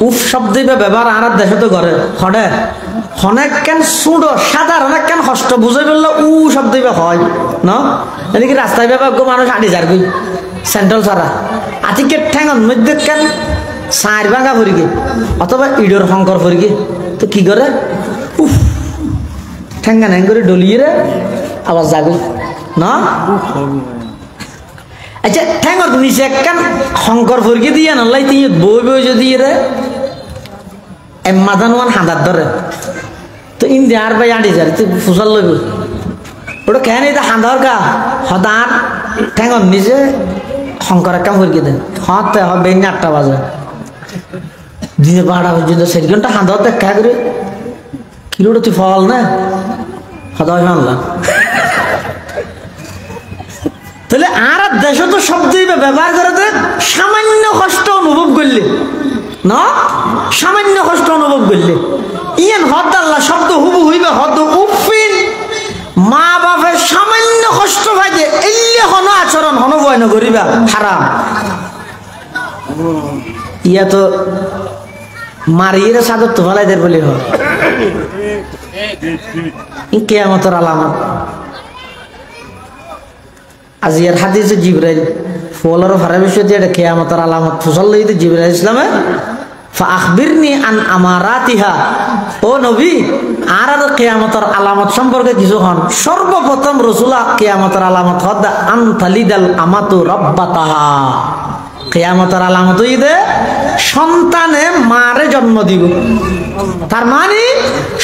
উফ শব্দ ব্যবহার আর দেশে তো করে হড়ে অনেক কেন সুড়ো সাধারণ কেন কষ্ট বুঝে ফেললো উ শব্দ হয় না এদিকে রাস্তায় ব্যাপার মানুষ আনি যারবি সেন্ট্রাল ছাড়া আতিকে ঠ্যাঙন মধ্যে কেন সার ভাঙা ফরিকে অথবা ইডোর শঙ্কর ফরিকে তো কি করে উফ ঠ্যাঙ্গা ন্যাং করে ডলিয়ে রে আবার যাবে না আচ্ছা ঠ্যাঙর নিচে কেন শঙ্কর ফরিকে দিয়ে নালাই তিনি বই বই যদি রে মাদান হাঁদার ধরে তো ইন্দি আর ভাই আঁটি যার তুই ফুসাল লইব ওটা কেন এটা হাঁদার গা হদার ঠ্যাঙর নিচে শঙ্কর কাম ফরিকে দেন হতে হবে 8টা বাজে দিনে 12টা পর্যন্ত 4 ঘন্টা হাঁদার দেখা করে কিলোটা তুই ফল না হদা মানলাম তাহলে আর দেশ তো শব্দ ব্যবহার করে সামান্য কষ্ট অনুভব করলে না সামান্য কষ্ট অনুভব করলে ইয়ান হদ আল্লাহ শব্দ হুবু হইবে হদ উফিন মা বাপের সামান্য কষ্ট ভাইতে এলে হন আচরণ হন বয়ন করিবা হারাম ইয়া তো মারিয়ে সাদর তো ফেলাইদের বলি হয় কিয়ামতের আলামত আজিয়ার হাদিসে জিবরাইল ফুয়ালার ফারা বিষয় দিয়ে এটা কিয়ামতের আলামত ফসল লইতে জিবরাইল ইসলামে ফাখবিরনি আন আমারাতিহা, ও নবী আর কিয়ামতের আলামত সম্পর্কে কিছু হন। সর্বপ্রথম রাসূল কিয়ামতের আলামত হদা আন তালিদাল আমাতু রাব্বাতাহা, কিয়ামতের আলামত হইতে সন্তানে মারে জন্ম দিব। তার মানে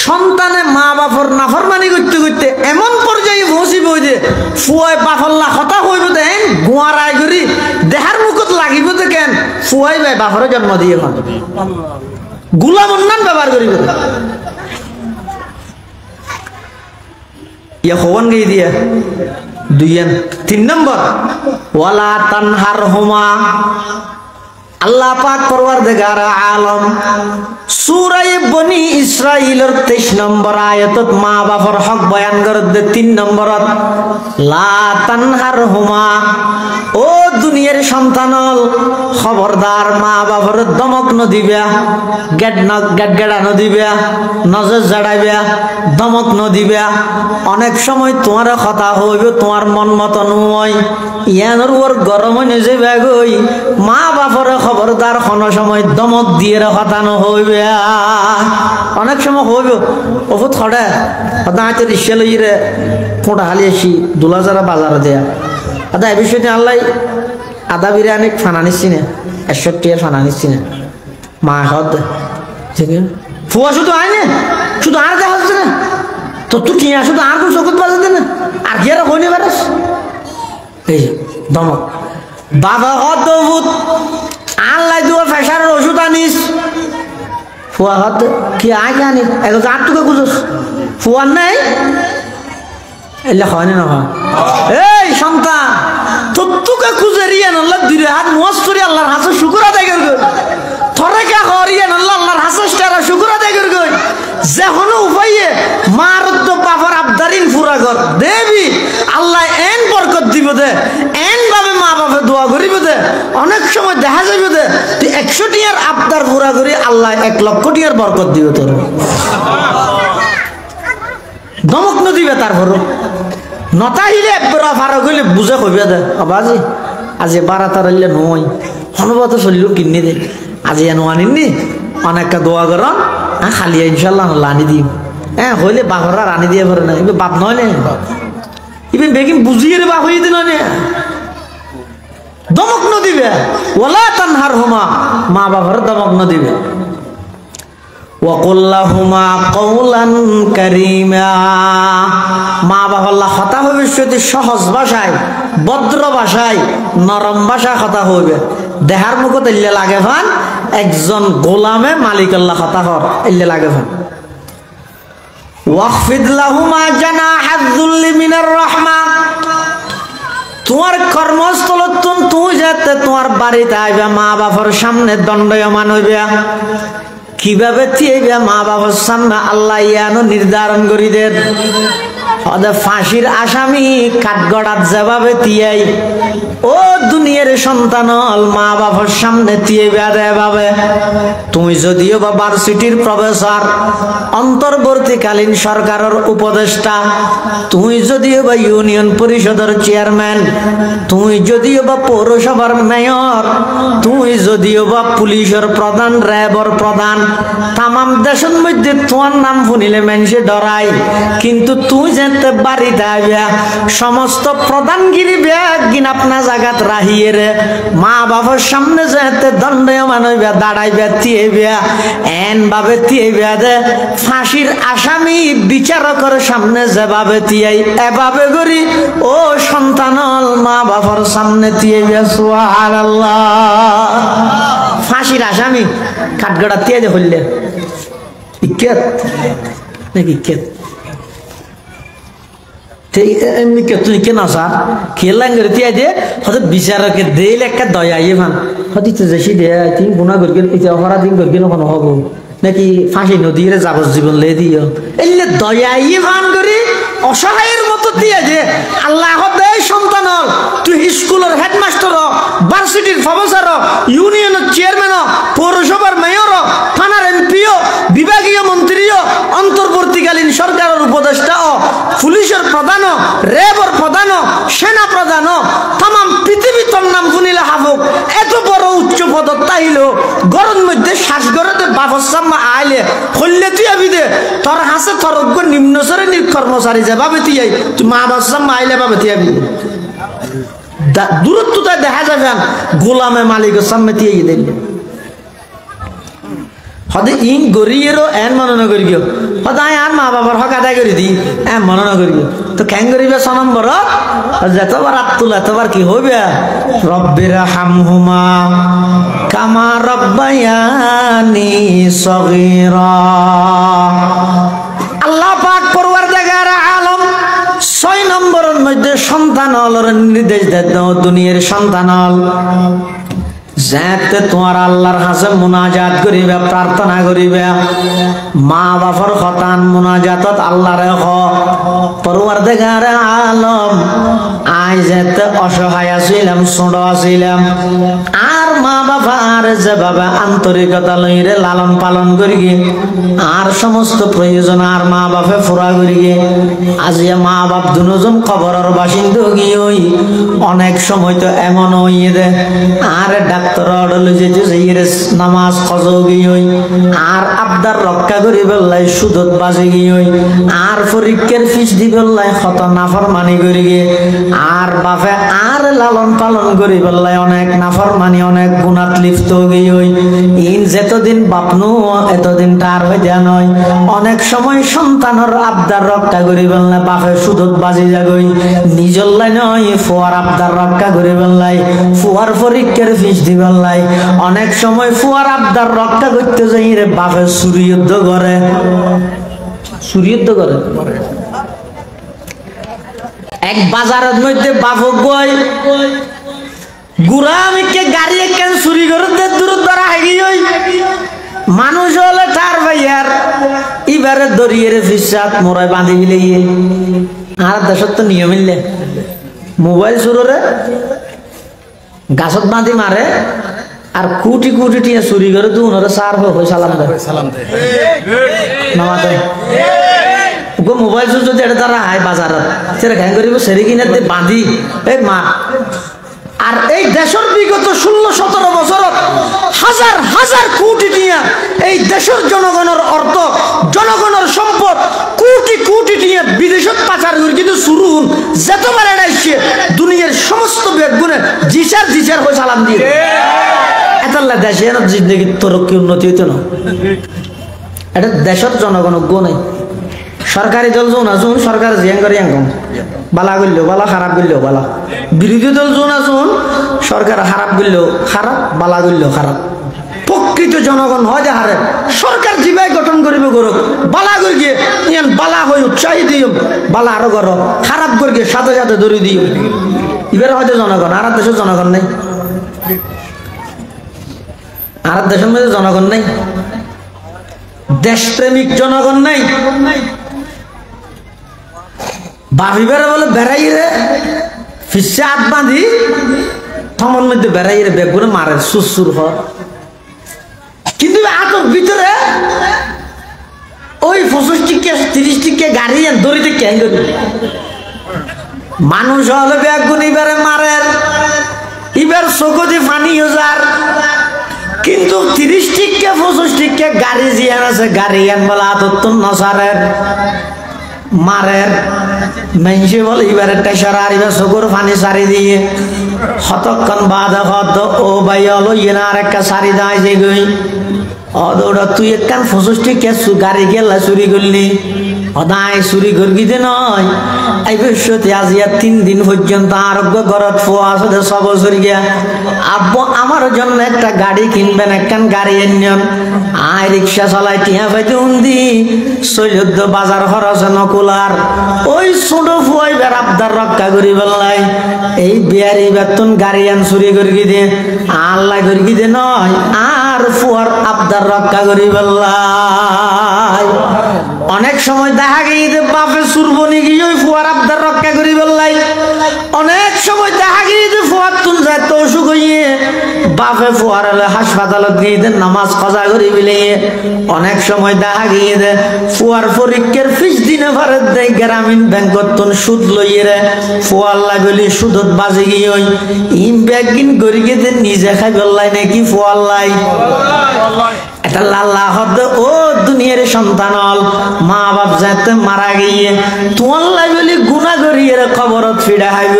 সন্তানে মা বাপর নাফরমানি করতে করতে এমন পর্যায়ে পৌঁছিব যে ফুয়াই বাফল্লা কথা হইব দেন গুয়ারাই করি দেহার মুখত লাগিব যে কেন ফুয়াই ভাই বাপরে জন্ম দিয়ে হন গুলাম উন্নয়ন ব্যবহার করিব। ইয়া হওয়ান গিয়ে দিয়া দুইয়ান। 3 নম্বর ওয়ালা তানহার হুমা, আল্লাহ পাক পরওয়ারদিগার আলম সূরা বনি ইসরাইলের 23 নম্বর আয়াতত মা বাপর হক বয়ান করে 3 নম্বরত লা তানহার হুমা, ও দুনিয়ার সন্তানল খবরদার মা বাপর দমক নদিবা, গেড়া নদিবা, নজর জড়াইবা, দমক নদিবা। অনেক সময় তোমার কথা হইব তোমার মন মতো নয়, ইয়ানোর ওর গরম নিজে ব্যাগই মা বাপরে খবরদার কোন সময় দমক দিয়ে হতানো হইবে। অনেক সময় হইব ওষুধ খড়ে হতা হাতে রিক্সা লইরে ফোঁটা হালি আসি দুলা যারা বাজারে দেয়া আদা এ বিষয়টি আল্লাহ আদা বিরিয়ানি ফানা নিচ্ছি না 61 টাকা ফানা নিচ্ছি না মা হদ ফুয়া শুধু আয় না শুধু আর দেখা হচ্ছে না তো তুই টিয়া শুধু আর কোন চকুত বাজাতে না আর কি আর হইনি পারিস এই দমক বাবা হদ আল্লাহ দুয়া ফেসারের ওষুধ আনিস ফুয়া হাত কি আয় কে আনিস এত আট টুকে খুঁজোস ফুয়ার নাই এলে হয় না হয় এই সন্তান তোকে খুঁজে রিয়া আল্লাহ দুই হাত মোয়াজ করে আল্লাহর হাসে শুকুর আদায় করবে থরে কে হরিয়া আল্লাহর হাসে তারা শুকুর আদায় করবে যে হনো উপায়ে মার তো বাবার আবদারিন ফুরা কর দেবি আল্লাহ এন বরকত দিব দে এন ভাবে মা বাবা দোয়া করিব দে। অনেক সময় দেখা যাইব দে তুই 100 টিয়ার আবদার পুরা করি আল্লাহ 1 লক্ষ টিয়ার বরকত দিব তোর দমক নদিবে। তারপর নতাহিলে একবার ফারক হইলে বুঝে কইবে দে বাজি আজি 12 নয় হনবত চলিল কিনে দে আজি এনো আনিনি অনেকটা দোয়া কর খালি ইনশাল্লাহ আনি দিম হ্যাঁ হইলে বাহরা রানি দিয়ে ভরে না এবার বাপ নয় না ইবেন বেগিন বুঝিয়ে রে বাপ হইতে নয় না দমক নদিবে ওয়ালা তানহার হুমা, মা বাবার দমক নদিবে। ওয়াকুল লাহুমা কওলান কারীমা, মা বাবার কথা হবে সেটি সহজ ভাষায় ভদ্র ভাষায় নরম ভাষায় কথা হবে দেহার মুখত এলে লাগে ভান একজন গোলামে মালিক আল্লাহ কথা হর এলে লাগে ভান। ওয়াখফিদ লাহুমা জানাহায যুল্লি মিনার রাহমা, তোমার কর্মস্থলত তুই যাতে তোমার বাড়িতে আইবা মা বাবার সামনে দণ্ডায়মান হইবে কিভাবে থিয়েবে মা বাবার সামনে আল্লাহ ইয়ানো নির্ধারণ করি দেন ফাঁসির আসামি কাঠগড়াত যেভাবে তিয়াই ও দুনিয়ার সন্তান মা বাবার সামনে তিয়াইবে এভাবে। তুমি যদিও বা ভার্সিটির প্রফেসর অন্তর্বর্তীকালীন সরকারের উপদেষ্টা, তুমি যদিও বা ইউনিয়ন পরিষদের চেয়ারম্যান, তুমি যদিও বা পৌরসভার মেয়র, তুমি যদিও বা পুলিশের প্রধান র্যাবর প্রধান, তামাম দেশের মধ্যে তোমার নাম শুনিলে মানুষে ডরায় কিন্তু তুই যেতে বাড়িতে আইবা সমস্ত প্রধানগিরি ব্যাগিন আপনার জায়গাত রাহিয়ে রে মা বাবার সামনে যেতে দণ্ডায়মান হইবা দাঁড়াইবা তিয়েবা এন ভাবে তিয়েবা দে ফাঁসির আসামি বিচারকের সামনে যেভাবে তিয়াই এভাবে করি ও সন্তানল মা বাবার সামনে তিয়েবা সুবহানাল্লাহ। ফাঁসির আসামি কাঠগড়া তিয়াই যে হইলে ইজ্জত নাকি ইজ্জত এমনি কে তুই কেন আসা খেলাম করে তিয়া দিয়ে হয়তো বিচারকে দেইলে একটা দয়া ইয়ে ভান হয়তো তো যাইছি দে তিন গুণা করবেন এটা অপরাধ দিন করবেন ওখানে হব নাকি ফাঁসি নদীর যাবজ্জীবন লে দিও এলে দয়া ইয়ে ভান করি অসহায়ের মতো দিয়ে যে আল্লাহ দেয় সন্তান তুই স্কুলের হেডমাস্টার ভার্সিটির প্রফেসর ইউনিয়নের চেয়ারম্যান পৌরসভার মেয়র থানার এমপিও বিভাগীয় মন্ত্রীও অন্তর্বর্তীকালীন সরকারের উপদেষ্টা পুলিশের প্রধান র্যাবর প্রধান সেনা প্রধান তাম পৃথিবী তোর নাম শুনিলে হইলে হাফক এত বড় উচ্চ পদত তাইলো গরম মধ্যে শ্বাস গড়তে বাপর সাম্মা আইলে হইলে তুই আবি দে তোর হাসে তোর নিম্ন শ্রেণীর কর্মচারী যে ভাবে তুই তুই মা বাপ সাম্মা আইলে ভাবে তুই আবি দূরত্বটা দেখা যাবে গোলামে মালিকের সামনে তুই দিল হদে ইন গরিয়েরও এন মনে করি গিয়ে সদায় আর মা বাবার হক আদায় করে দি এন মনে করি গিয়ে তো কেন করিবে ছ নম্বর যতবার আত্মুল এতবার কি হবে রব্বির হামহুমা কামা রব্বায়ানি সগীরা আল্লাহ পাক পরওয়ারদিগার আলম 6 নম্বরের মধ্যে সন্তান হলর নির্দেশ দেন দুনিয়ার সন্তান হল যাতে তোমার আল্লাহর কাছে মুনাজাত করিবে প্রার্থনা করিবে মা বাবার খতান মুনাজাতত আল্লাহরে হ পরওয়ারদিগার আলম আই যেতে অসহায় ছিলাম ছোট ছিলাম আর মা বাবার যেভাবে আন্তরিকতা লইরে লালন পালন করি আর সমস্ত প্রয়োজন আর মা বাপে ফুরা করি আজিয়া মা বাপ দুজন কবরের বাসিন্দা গিয়ে অনেক সময় তো এমন হইয়ে দে আর ডাক্তার অর্ডার যেতে নামাজ খজো গিয়ে আর আবদার রক্ষা করি বেল্লাই সুদত বাজে গিয়ে আর পরীক্ষার ফিস দি বেল্লাই কত নাফরমানি করি গে আর বাপে আর লালন পালন করি বেল্লাই অনেক নাফরমানি অনেক গুণাত লিপ্ত গিয়ে ইন যেতদিন বাপনু এতদিন তার হয়ে দেয়া নয় অনেক সময় সন্তানের আবদার রক্ষা করি বেল্লাই বাপে সুদত বাজে যাগই নিজের লাই নয় ফুয়ার আবদার রক্ষা করি বেল্লাই ফুয়ার পরীক্ষার ফিস দি বেল্লাই অনেক সময় ফুয়ার আবদার রক্ষা করতে যাই রে বাপে চুরি যুদ্ধ করে এক বাজারের মধ্যে বাপক গই গুড়া আমিকে গাড়ি একখান চুরি করতে দূর দ্বারা হাগি হই মানুষ হলে ঠার ভাইয়ার এবারে দরিয়ে ফিসাত মোরাই বাঁধি বিলে আর দেশত তো নিয়ম মিললে মোবাইল চুররে গাছত বাঁধি মারে আর কোটি কোটি টিয়া চুরি করে তো উনারে সার হয়ে সালাম দেয় নামাতে গো মোবাইল চুর যদি এটা তারা হাই বাজারত সেটা ঘ্যাং করিব সেরে কিনে বাঁধি এই মা আর এই দেশের বিগত 16-17 বছরত হাজার হাজার কোটি টিয়া এই দেশের জনগণের অর্থ জনগণের সম্পদ কোটি কোটি টিয়া বিদেশত পাচার করে কিন্তু শুরু যতবার এড়াইছে দুনিয়ার সমস্ত বেগুনে জিসার হয়ে সালাম দিয়ে এতাল্লা দেশের জিন্দগি তরক্কি উন্নতি হইতো না এটা দেশের জনগণ গুণে সরকারি দল যোন আসুন সরকার জিয়াং করে বালা করলেও বালা খারাপ করলেও বালা বিরোধী দল যোন আসুন সরকার খারাপ করলেও খারাপ বালা করলেও খারাপ প্রকৃত জনগণ হয় যে হারে সরকার জীবাই গঠন করিবে গরক বালা করে গিয়ে ইয়ান বালা হয়ে উৎসাহী দিও বালা আরো করো খারাপ করে গিয়ে সাথে সাথে ধরে দিও এবার হয়তো জনগণ আর দেশের জনগণ নেই আর দেশের মধ্যে জনগণ নেই দেশপ্রেমিক জনগণ নেই বাবিবারে বলে বেড়াই রে ফিসে হাত বাঁধি থমন মধ্যে বেড়াই রে বেগুনে মারে সুসুর হর কিন্তু আতর ভিতরে ওই 25-30 টিকে গাড়ি দড়িতে কেন করি মানুষ হলে বেগুন এবারে মারে এবার চোখে ফানি হাজার কিন্তু 30 টিকে 25 টিকে গাড়ি জিয়ান আছে গাড়ি আন বলা আতর নসারের মারের মেনসে বলে এবারে টেসার আর এবার চকুর পানি সারি দিয়ে হতক্ষণ বাদ হত ও ভাই হলো ইয়ে না আর একটা সারি দাঁড়াই যে গই অদৌড়া তুই একখান 65 কে গাড়ি গেলা চুরি করলি অদায় চুরি করবি দে নয় এই বৃহস্পতি আজিয়া 3 দিন পর্যন্ত আরোগ্য ঘরত ফোয়া আছে 6 বছর গিয়া আব্বু আমার জন্য একটা গাড়ি কিনবেন একখান গাড়ি এনিয়ন আয় রিক্সা চালাই টিয়া পাইতে উন্দি সৈয়দ বাজার খরচ নকুলার ওই ছোট ফুয়াই বের আবদার রক্ষা করি বললাই এই বিয়ারি বেতন গাড়ি আন চুরি করবি দে আল্লাহ করবি দে নয় আর ফুয়ার আবদার রক্ষা করি বললাই অনেক সময় দেখা গিয়ে বাপে সুরবনি গিয়ে ওই ফুয়ার আবদার রক্ষা করি বললাই অনেক সময় দেখা গিয়ে ফুয়ার তুন যায় তো অসুখ হইয়ে বাপে সময় ফুয়ারালে হাসপাতালত গিয়ে নামাজ কাজা করি বিলে অনেক সময় দেখা গিয়ে দে ফুয়ার পরীক্ষার ফিস দিনে ভারত দেয় গ্রামীণ ব্যাংকত সুদ লইয়ে রে ফুয়ার লাগলি সুদত বাজে গিয়ে ওই ইম ব্যাগিন গড়ি গিয়ে নিজে খাই বললাই নাকি ফুয়ার লাই এটা লাল্লা হদ ও দুনিয়ার সন্তান হল মা বাপ যাতে মারা গিয়ে তোমার লাগলি গুণা করিয়ে খবরত ফিরা হাইব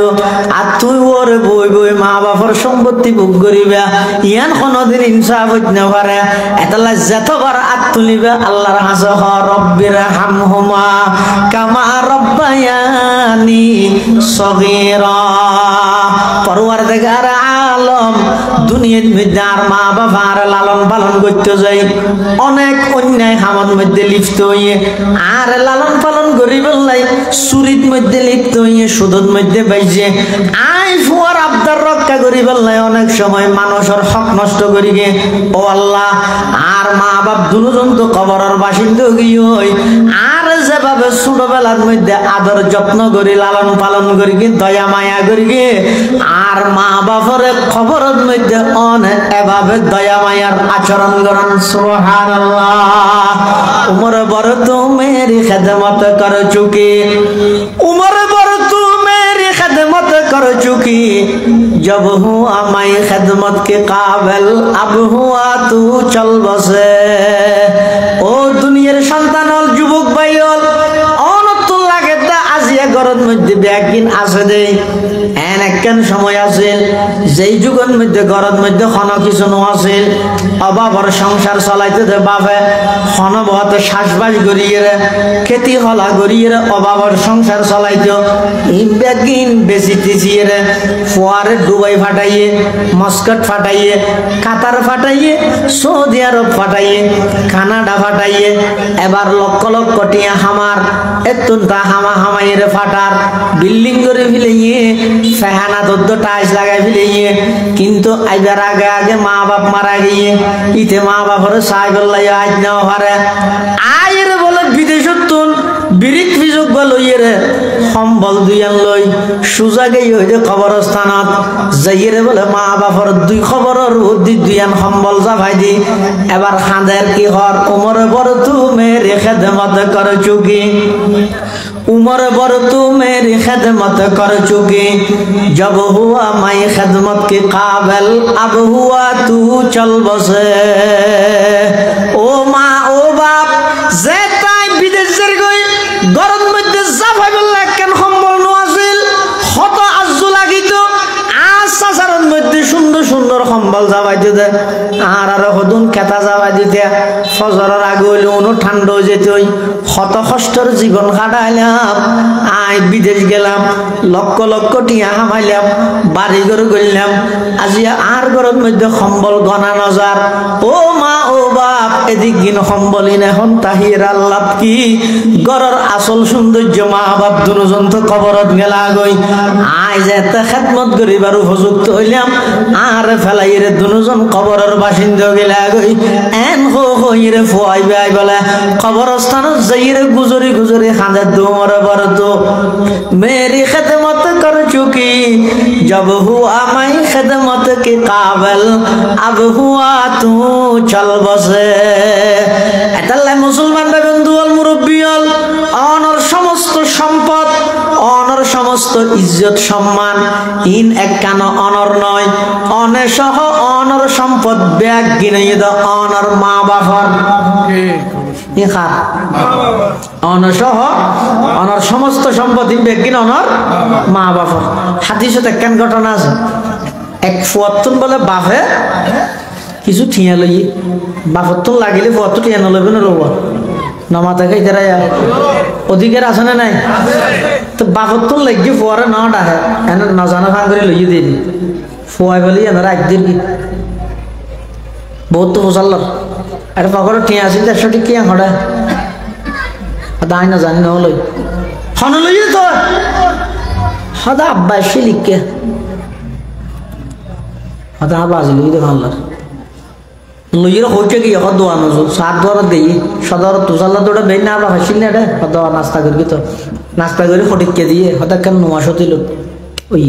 আর তুই ওরে বই বই মা বাপর সম্পত্তি ভোগ করিবা ইয়ান কোনদিন ইনসাফ হইতে পারে এটা যতবার আত তুলিবা আল্লাহর হাসে হ রব্বির হামহুমা কামা রব্বায়ানি সগীরা পরওয়ারদিগার আলম দুনিয়ার মধ্যে আর মা বাবার লালন পালন করতে যাই অনেক অন্যায় হামদ মধ্যে লিপ্ত হইয়ে আর লালন পালন করি বললাই চুরির মধ্যে লিপ্ত হইয়ে সুদত মধ্যে বাইছে আই ফুয়ার আবদার রক্ষা করি বললাই অনেক সময় মানুষের হক নষ্ট করি গে ও আল্লাহ আর মা বাপ দুজন তো কবরের বাসিন্দা গিয়ে হই আর যেভাবে ছোটবেলার মধ্যে আদর যত্ন করি লালন পালন করি গে দয়া মায়া করি গে আর মা বাপের খবরের মধ্যে অনেক এভাবে দয়া মায়ার আচরণ করেন সুবহানাল্লাহ উমর বড় তো মেরি খেদমত কর চুকি উমর বড় তো মেরি খেদমত कर चुकी जब हुआ मैं खिदमत के काबिल अब हुआ तू चल बसे ओ दुनियार सन्तान हल जुबक भाई हल अनत लागे ता আজিয়া ঘরের মধ্যে ব্যাগিন আছে দে এন একখান সময় আছে যেই যুগের মধ্যে ঘরের মধ্যে কোনো কিছু নছিল অভাবর সংসার চালাইতে দে বাপে খনবত শ্বাসবাস গড়িয়ে খেতি হলা গড়িয়ে অভাবর সংসার চালাইতো ইম ব্যাগিন বেচিতেছিয়ে রে ফুয়ারে দুবাই ফাটাইয়ে মস্কট ফাটাইয়ে কাতার ফাটাইয়ে সৌদি আরব ফাটাইয়ে কানাডা ফাটাইয়ে এবার লক্ষ লক্ষ টিয়া হামার এতুনটা হামা হামাইয়ের ফাটার বিল্ডিং করে ফেলিয়ে ফেহানা দদ্দ টাইলস লাগাই ফেলিয়ে কিন্তু আইবার আগে আগে মা বাপ মারা গিয়ে ইতে মা বাপের সাইকেল আজ নেওয়া পারে আয়ের বলে বিদেশত তুন বিরিক বিযোগ লইয়ে রে সম্বল দুইয়ান লই সুজা গেই হইতে কবরস্থানত যাইয়ে বলে মা বাপর দুই খবরের বুদ্ধি দুইয়ান সম্বল যাভাই দি এবার খাঁদের কি হর উমর বড় তু মেরে খেদমত কর চুকি उमर बर तू मेरी खिदमत कर चुकी जब हुआ मैं खिदमत के काबिल अब हुआ तू चल बसे ओ माँ ओ बाप जेताई विदेशेर गई गरम मध्य जाफाइबुल्लाह केन সম্বল নো আছিল হত আজ্জু লাগিত আসাসারন মধ্যে সুন্দর সুন্দর সম্বল যাবাইতে দে আর আর হদুন কেতা যাবাই দিতে ফজরের আগে হইলে উনো ঠান্ডা হয়ে যেত হত কষ্টর জীবন কাটাইলাম আই বিদেশ গেলাম লক্ষ লক্ষ টিয়া হামাইলাম বাড়ি ঘর গেলাম আজি আর ঘরের মধ্যে সম্বল গনা নজার ও মা ও বাপ এদিক দিন সম্বলিন এখন তাহির আল্লাহ কি ঘরের আসল সৌন্দর্য মা বাপ দুজন তো কবরত গেলা গই আই যেতে খেদমত করিবার উপযুক্ত হইলাম আর ফেলাইরে দুজন কবরের বাসিন্দা গেলা গই এন হো হইরে ফুয়াইবে আই বলে কবরস্থানত যাইরে গুজরি গুজরি খাঁদে তোমার बर तो मेरी खिदमत कर चुकी जब हुआ मैं खिदमत के काबिल अब हुआ तू चल बसे এটালে মুসলমানরা বন্ধু হল মুরব্বী হল অনর সমস্ত সম্পদ অনর সমস্ত ইজ্জত সম্মান ইন একখান অনর নয় অনে সহ অনর সম্পদ ব্যাগ কিনে অনর মা বাবার অনসহ অনর সমস্ত সম্পত্তি বেগিন অনর মা বাপর হাদিসত একখান ঘটনা আছে এক ফুয়াত্তন বলে বাপে কিছু ঠিয়া লই বাপত্তন লাগিলে ফুয়াত্তর ঠিয়া নলবে না রব নমাতে খাইতে অধিকার আছে না নাই তো বাপত্তন লাগি ফুয়ারে ন ডাকে এনে নজানা ভাঙ করে লইয়ে দিন ফুয়াই বলি এনারা একদিন বহুত তো ফসাল্লার এটা পকড়ে ঠিয়া আছে 100 টিকিয়া হড়া দাই না জানি না লই হন লইয়ে তো হদা আব্বাসি লিখকে হদা আবাজ লই দে ভাল্লার লইয়ে হইছে কি হদ দোয়া নজু সাত দোয়া দেই সদর তুসাল্লা তোড়া বেই না আবা হাসিল না রে হদা নাস্তা করবি তো নাস্তা করে ফটিককে দিয়ে হদা কেন নোয়াশো দিল ওই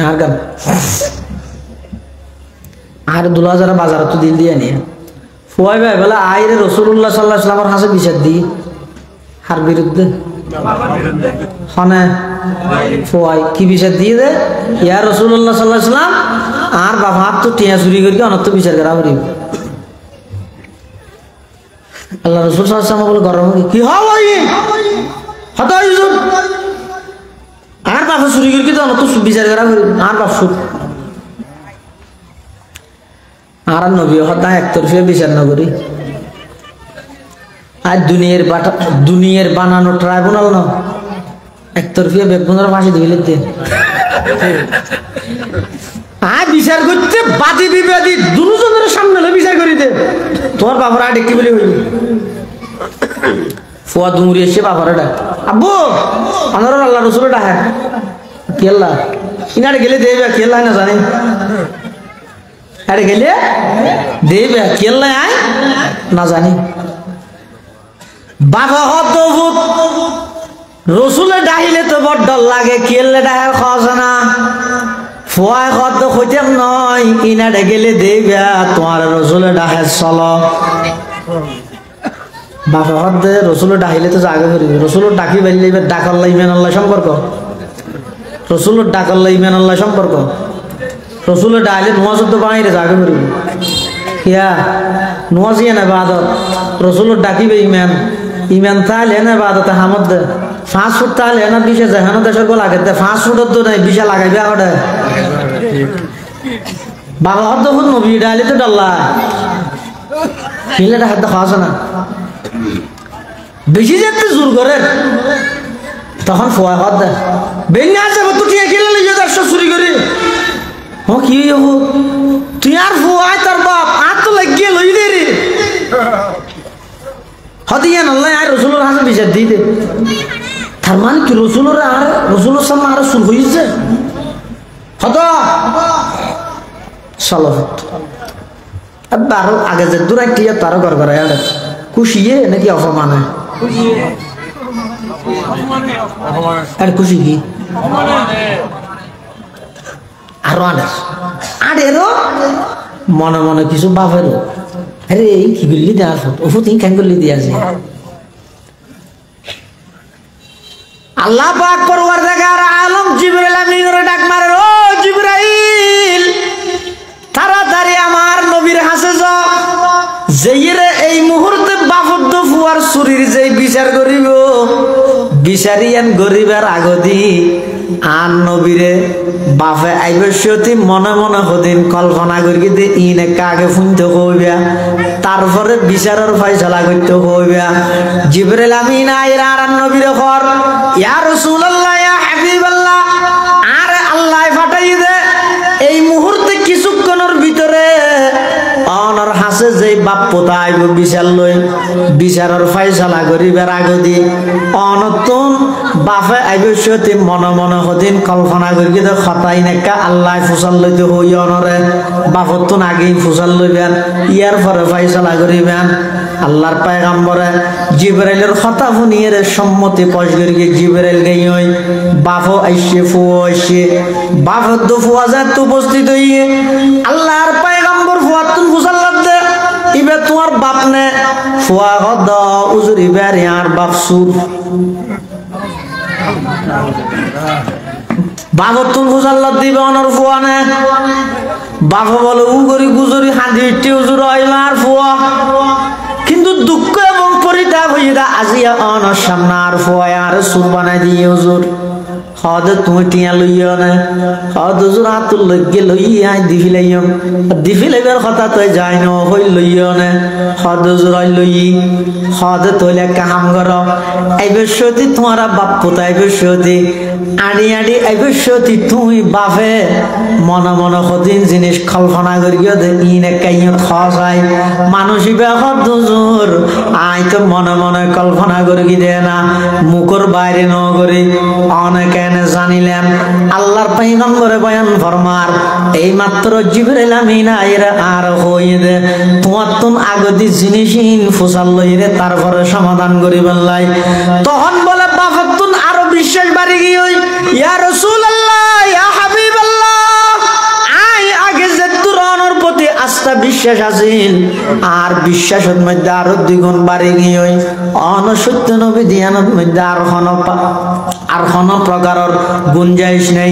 আর গান আর দুলা যারা বাজারে তো দিল দিয়ে নিয়ে ফুয়াই ভাই বলে আইরে রাসূলুল্লাহ সাল্লাল্লাহু আলাইহি ওয়াসাল্লামের হাসে বিচার দি হার বিরুদ্ধে হনে ফুয়াই কি বিচার দিয়ে দে ইয়া রাসূলুল্লাহ সাল্লাল্লাহু আলাইহি ওয়াসাল্লাম আর বাবা তো টিয়া চুরি করি অনত বিচার করা করি আল্লাহ রাসূল সাল্লাল্লাহু আলাইহি ওয়াসাল্লাম বলে গরম কি হয় হতা ইজুত আর বাবা চুরি করি তো অনত বিচার করা করি আর বাপ সুদ আর নবী হতা একতরফে বিচার না করি আর দুনিয়ার বানানো ট্রাইব্যুনাল না একতরফিয়া বেগুনের ফাঁসি দিলে দে আর বিচার করতে বাদী বিবাদী দুজনের সামনে বিচার করি দে তোমার বাবার আডে কি বলে হইল ফুয়া দুমুরি এসে বাবার ডাক আব্বু আমার আল্লাহ রসুল ডাক কেল্লা ইনারে গেলে দেবে কেল্লা না জানি আরে গেলে দেবে কেল্লা আয় না জানি বাবা হত রসুলে ডাহিলে তো বড় ডর লাগে কেলে ডাহার খাওয়া না ফুয়ায় হত হইতেম নয় ইনারে গেলে দেবা তোমার রসুলে ডাহে চল বাবা হত রসুলে ডাহিলে তো জাগে করিবে রসুলের ডাকি বেরিয়ে ডাকল্লা ইমান আল্লাহ সম্পর্ক রসুলের ডাকল্লা ইমান আল্লাহ সম্পর্ক রসুলে ডাইলে নোয়া শব্দ বানাইলে জাগে করিবে ইয়া নোয়া জিয়া না বাদত রসুলের ডাকিবে ইমান ইমান তাহলে না বাদতে হামদ দে 5 ফুট তাহলে না 20 জাহানো দেশের গো লাগে 5 ফুটত তো নাই 20 লাগাইবে আড়ে বাবা হদ খুদ নবী ডাইলে তো ডাল্লা কিলেটা হাত খাওয়া না বেশি যেতে জোর করে তখন ফোয়া হদ দে বেনি আছে তো কি কিলে লিয়ে দর্শ চুরি করে ও কি হবো তুই আর ফোয়াই তার বাপ আর তো লাগিয়ে লই দে রে হদিয়ান আল্লাহ আর রসুলের হাতে বিচার দিয়ে দে তার মানে কি রসুলের সামনে আরো শুরু হয়েছে হত সালাত আরো আগে যে দূর একটি তারও ঘর ঘরে খুশিয়ে নাকি অপমানে আর খুশি কি আরো আড়েরও মনে মনে কিছু বাপেরও আরে এই কি করলি দেওয়ার ওষুধ কেন করলি দিয়ে আছে আল্লাহ পাক পরওয়ারদিগার আলম জিবরাইল আমিনের ডাক মারে ও জিবরাইল তাড়াতাড়ি আমার নবীর কাছে যাও যেইরে এই মুহূর্তে বাফদ্দ ফুয়ার চুরির যেই বিচার করিব বিচারিয়ান গরিবের আগদি আর নবীরে বাপে আইবশ্যতি মনে মনে হদিন কল্পনা করি দে ইনে কাকে শুনতে কইবা তারপরে বিচারের ফয়সালা করতে কইবা জিবরাইল আমিন আইরা আর নবীরে কর ইয়া রাসূলুল্লাহ ইয়া হাবিবাল্লাহ আরে আল্লাহ ফাটাই দে এই মুহূর্তে কিছুক্ষণের ভিতরে অনর হাসে যে বাপ পোতা আইব বিচার লই বিচারের ফয়সালা করিবার আগদি অনতুন বাপে আইবশ্যতি মনে মনে হদিন কল্পনা করি দে খতাই নেকা আল্লাহ ফুসাল লইতে হই অনরে বাপতুন আগেই ফুসাল লইবেন ইয়ার পরে ফয়সালা করিবেন আল্লাহর পয়গম্বরে জিবরাইলের কথা শুনিয়ে সম্মতি পশ করি জিবরাইল গই হই বাপও আইসে ফুয়া আইসে বাপত তো ফুয়া যায় তো উপস্থিত হইয়ে আল্লাহর পয়গম্বর ফুয়াতুন ফুসাল লাগদে ইবে তোমার বাপ নে ফুয়া গদ উজুরি বের আর বাপ সুর বাপতুন ফুসাল লাগ দিবে অনর ফুয়া নে বাপ বলে উগরি গুজরি হাঁদি উজুর হইলার ফুয়া কিন্তু দুঃখ এবং পরিতাপ হইয়া আজিয়া অনর সামনে আর ফুয়া আর সুর বানাই দিয়ে হুজুর হদ তুমি টিয়া লইয়া না হদ হুজুর হাত লইগে লইয়া দিফিলাইম দিফিলাইবার কথা তো যাই ন হই লইয়া না হদ হুজুর লই হদ তোলে কাম কর আইবশ্যতি তোমারা বাপ পোতা আইবশ্যতি আড়ি আড়ি আইবশ্যতি তুমি বাপে মনে মনে হদিন জিনিস কল্পনা করিয়া দে ইনে কাইয় খাই মানুষই হদ হুজুর আই তো মনে মনে কল্পনা করি দে না মুখর বাইরে ন করে অনেক জানিলেন আল্লাহর পয়গম্বরে বয়ান ফরমার এই মাত্র জিবরাইল আমিন আইরা আর হইদে তোমার তুন আগদি জিনিসিন ফুসাল লইরে তারপরে সমাধান করিবেন লাই তখন বলে বাফতুন আরো বিশ্বাস বাড়ি গই ইয়া রাসূলুল্লাহ ইয়া হাবিবাল্লাহ আই আগে যে তুরনের প্রতি বিশ্বাস আছিল আর বিশ্বাসের মধ্যে আরো দ্বিগুণ বাড়ি গিয়ে অনসত্য নবী দিয়ানত মধ্যে আর কোনো প্রকারের গুঞ্জাইশ নাই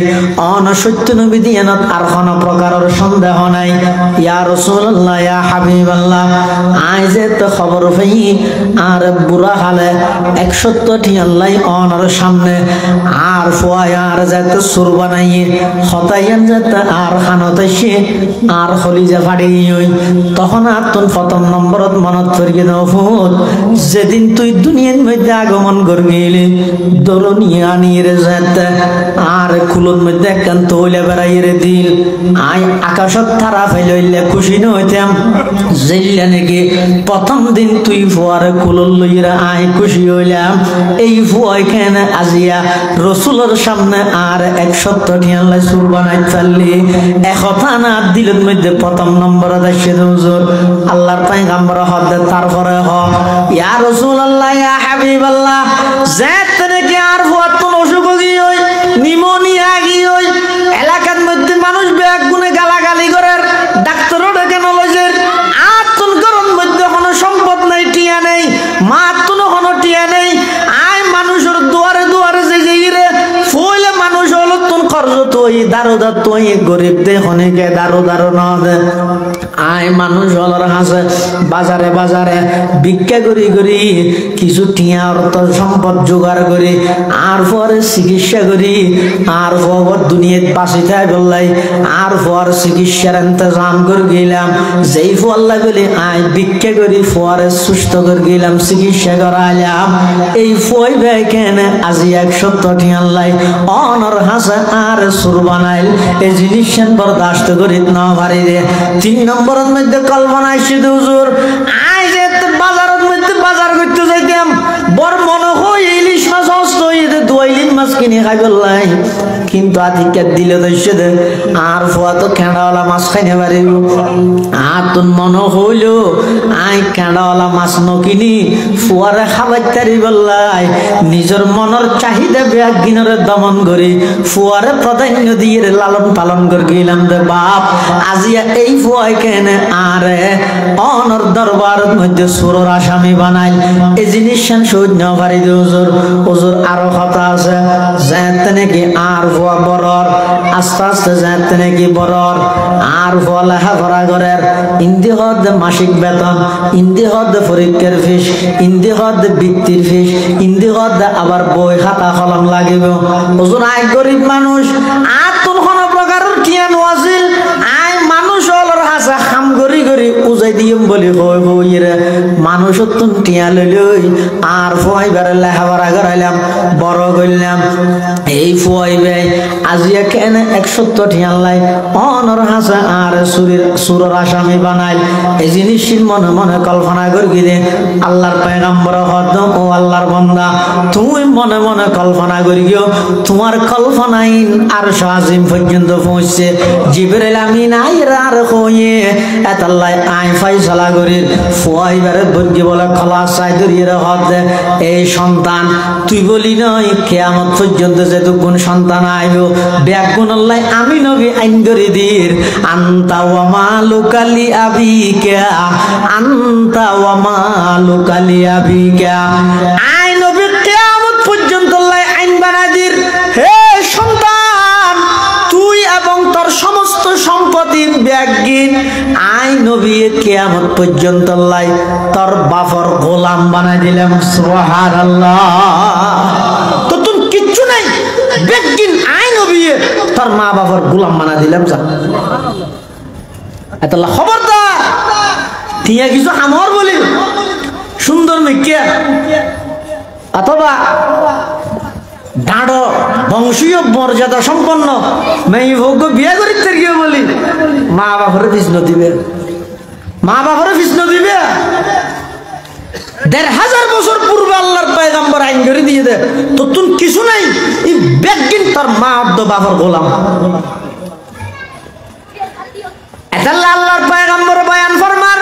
অনসত্য নবী দিয়ানত আর কোনো প্রকারের সন্দেহ নাই ইয়া রাসূলুল্লাহ ইয়া হাবিবাল্লাহ আইজে তো খবর পাই আর বুড়া হালে 170টি আল্লাহ অনর সামনে আর ফুয়ায়ার যাতে সুর বানাইয়ে হতাইয়ান যাতে আর খানতাইছে আর খলিজা ফাড়ি তখন আর তোর প্রথম নম্বরত মনত করিয়ে দাও ফুট যেদিন তুই দুনিয়ার মধ্যে আগমন করবি দলনিয়ে আনিয়ে যাতে আর কুলোর মধ্যে একখান তৈলে বেড়াইয়ে দিল আই আকাশত তারা ফেলইলে খুশি নইতাম জেলিয়া নাকি প্রথম দিন তুই ফুয়ারে কুলোর লইরা আই খুশি হইলাম এই ফুয়াই কেন আজিয়া রসুলের সামনে আর 170টি আল্লাহ সুর বানাই চাললি একথা না দিলের মধ্যে প্রথম নম্বর আসছে হুজুর আল্লাহর পয়গম্বর হদে তারপরে হ ইয়া রাসূলুল্লাহ ইয়া হাবিবাল্লাহ জাত নাকি আর ফুয়াত কোন অসুখ গিয়ে নিউমোনিয়া গিয়ে এলাকার মধ্যে মানুষ ব্যাগ গুনে গালাগালি করে ডাক্তারও ডেকে নলেজের আর তুন গরম মধ্যে কোনো সম্পদ নাই টিয়া নেই মা তুনো কোনো টিয়া নেই আয় মানুষের দুয়ারে দুয়ারে যে রে ফুলে মানুষ হলো তুন খরচ তুই দারোদার তুই গরিব দে অনেকে দারোদারও ন দে আয় মানুষ হলর হাসে বাজারে বাজারে ভিক্ষা করি করি কিছু টিয়া অর্থ সম্পদ জোগাড় করি আর পরে চিকিৎসা করি আর পর দুনিয়াত বাঁচিতে বললাই আর পর চিকিৎসার ইন্তজাম করে গেলাম যেই ফল্লা বলি আয় ভিক্ষা করি পরে সুস্থ করে গেলাম চিকিৎসা করাইলাম এই ফই ভাই কেন আজি 170টি আল্লাহ অনর হাসে আর সুর বানাইল এই জিনিস বরদাস্ত করি না পারি রে 3 নম্বরের মধ্যে কল্পনা আসছে হুজুর আই যে বাজারের মধ্যে বাজার করতে যাইতাম বড় মনে হয় ইলিশ মাছ অস্ত হইতে 2 ইলিশ মাছ কিনে খাই বললাই কিন্তু আধিকার দিলে দইছে দে আর ফুয়া তো খেঁড়াওয়ালা মাছ খাইতে পারি আর তোর মনে হইল আই খেঁড়াওয়ালা মাছ নকিনি ফুয়ারে খাবার তারি বললাই নিজের মনের চাহিদা ব্যাগ গিনরে দমন করি ফুয়ারে প্রাধান্য দিয়ে লালন পালন করে গেলাম রে বাপ আজিয়া এই ফুয়াই কেন আরে অনর দরবারের মধ্যে সুরর আসামি বানাই এই জিনিস সহ্য না পারি হুজুর হুজুর আরো কথা আছে যাতে নাকি আর ফুয়া বড়র আস্তে আস্তে যাতে নাকি বড়র আর ফুয়া লেখাপড়া করার ইন্দি হদ মাসিক বেতন ইন্দি হদ পরীক্ষার ফিস ইন্দি হদ বৃত্তির ফিস ইন্দি হদ আবার বই খাতা কলম লাগিব হুজুর আয় গরিব মানুষ আর তোর কোনো প্রকারের টিয়ানো আছিল আয় মানুষ হলর হাসা খাম গরি গরি উজাই দিম বলি হই হই রে মানুষ তুন টিয়া লইলই আর ফুয়াই বেড়ে লেখাপড়া করাইলাম বড় করলাম এই ফুয়াই ভাই আজিয়া কেন 170টি আল্লাহ অনর হাসা আর সুরের আসামি বানাই এই জিনিস মনে মনে কল্পনা করি দে আল্লাহর পয়গম্বর হদ ও আল্লাহর বান্দা তুমি মনে মনে কল্পনা করিও তোমার কল্পনাই আর আজিম পর্যন্ত পৌঁছছে জিবরাইল আমিন আইরা আর কইয়ে এতাল্লাই আই ফয়সালা করি ফুয়াই বারে বর্গি বলে খলাস চাই ধরিয়ে হদ এই সন্তান তুই বলি নয় কিয়ামত পর্যন্ত যেটুকুন সন্তান আইব ব্যাগ গুণ আল্লাহ আমি নবী আইন করে দির আন্তা ওয়া মালুকালি আবিকা আন্তা ওয়া মালুকালি আবিকা আই নবী কিয়ামত পর্যন্ত আল্লাহ আইন বানাই দির হে সন্তান তুই এবং তোর সমস্ত সম্পত্তি ব্যাগিন আই নবী কিয়ামত পর্যন্ত আল্লাহ তোর বাপর গোলাম বানাই দিলাম সুবহানাল্লাহ তো তুমি কিচ্ছু নাই ব্যাগিন আই নবী তোর মা বাবার গোলাম বানাই দিলাম যা এত খবরদার টিয়া কিছু আমার বলি সুন্দর মেকিয়া অথবা দাঁড়ো বংশীয় মর্যাদা সম্পন্ন মেয়ে ভোগ্য বিয়ে করিতে গিয়ে বলি মা বাপরে কৃষ্ণ দিবে মা বাপরে কৃষ্ণ দিবে ১৫০০ বছর পূর্বে আল্লাহর পয়গম্বর আইন করে দিয়ে দে তো তুই কিছু নাই এই বেগিন তোর মা আব্দ বাপর গোলাম এটা আল্লাহর পয়গম্বর বয়ান ফরমান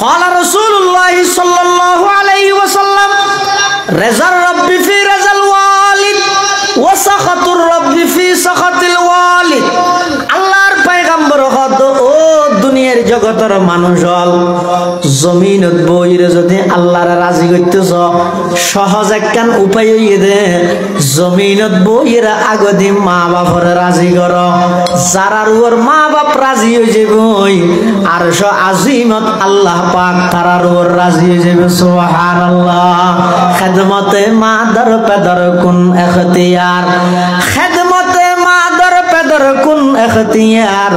قال رسول الله صلى الله عليه وسلم رضا الرب في رضا الوالد وسخط الرب في سخط الوالد আল্লাহর পয়গম্বর হদ ও দুনিয়ার জগতের মানুষ হল জমিনত বইরে যদি আল্লাহরে রাজি করতেছ সহজ একখান উপায় হইয়ে দে জমিনত বইরা আগদি মা বাপরে রাজি কর যারার উপর মা বাপ রাজি হয়ে যাবে আর আজিমত আল্লাহ পাক তারার উপর রাজি হয়ে যাবে সুবহানাল্লাহ খেদমতে মা দর পেদর কুন এখতিয়ার খেদমতে মা দর পেদর কুন এখতিয়ার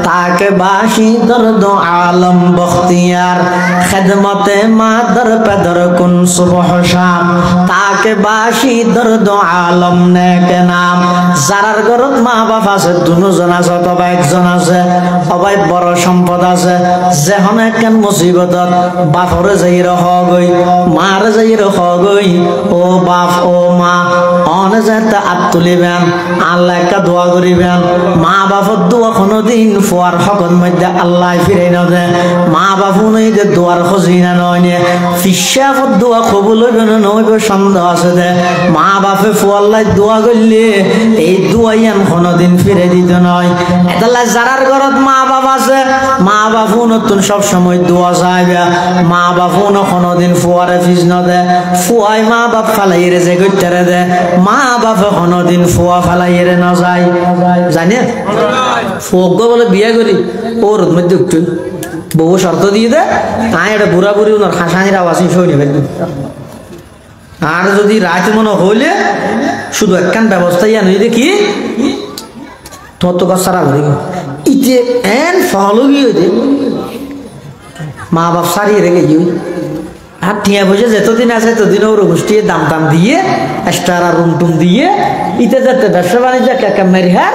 তাকে বাসি দর্দ আলম বখতিয়ার খেদমতে মা দর পেদর কুন সুবহ শাম তাকে বাসি দর্দ আলম নেক নাম যারার ঘরত মা বাপ আছে দুজন আছে অথবা একজন আছে সবাই বড় সম্পদ আছে যেহন একখান মুসিবতত বাপরে যাই রহ গই মার যাই রহ গই ও বাপ ও মা অনে যাতে হাত তুলিবেন আল্লাহ একটা দোয়া করিবেন মা বাপর দোয়া কোনোদিন ফুয়ার হকত মধ্যে আল্লাহ ফিরে না দেয় মা বাপু নেই যে দোয়ার খজিনা নয় নে ফিসাফত দোয়া কবুল হইবে না নইবে সন্দেহ আছে দে মা বাপে ফুয়াল্লাই দোয়া করলে এই দোয়াইয়ান কোনোদিন ফিরে দিতে নয় এতাল্লা যারার ঘরত মা বাপ আছে মা বাপু নতুন সব সময় দোয়া চাইবে মা বাপু ন কোনোদিন ফুয়ারে ফিজ ন দে ফুয়াই মা বাপ ফালাইরে যে গইতারে দে মা বাপে কোনোদিন ফুয়া ফালাইরে না যায় জানে ফুয়া বলে বিয়ে করি ওর মধ্যে একটু বহু শর্ত দিয়ে দে তাই এটা বুড়া বুড়ি ওনার হাসানির আওয়াজ সই নেবে আর যদি রাত মনে হইলে শুধু একখান ব্যবস্থা ইয়া নই দেখি তোর তো গাছ সারা ঘরে ইতে এন ফলো গিয়ে মা বাপ সারিয়ে রেখে গিয়ে আর টিয়া বসে যতদিন আছে ততদিন ওর গোষ্ঠীর দাম দাম দিয়ে এক্সট্রা রুম টুম দিয়ে ইতে যাতে ব্যবসা বাণিজ্য কেকা মেরি হ্যাঁ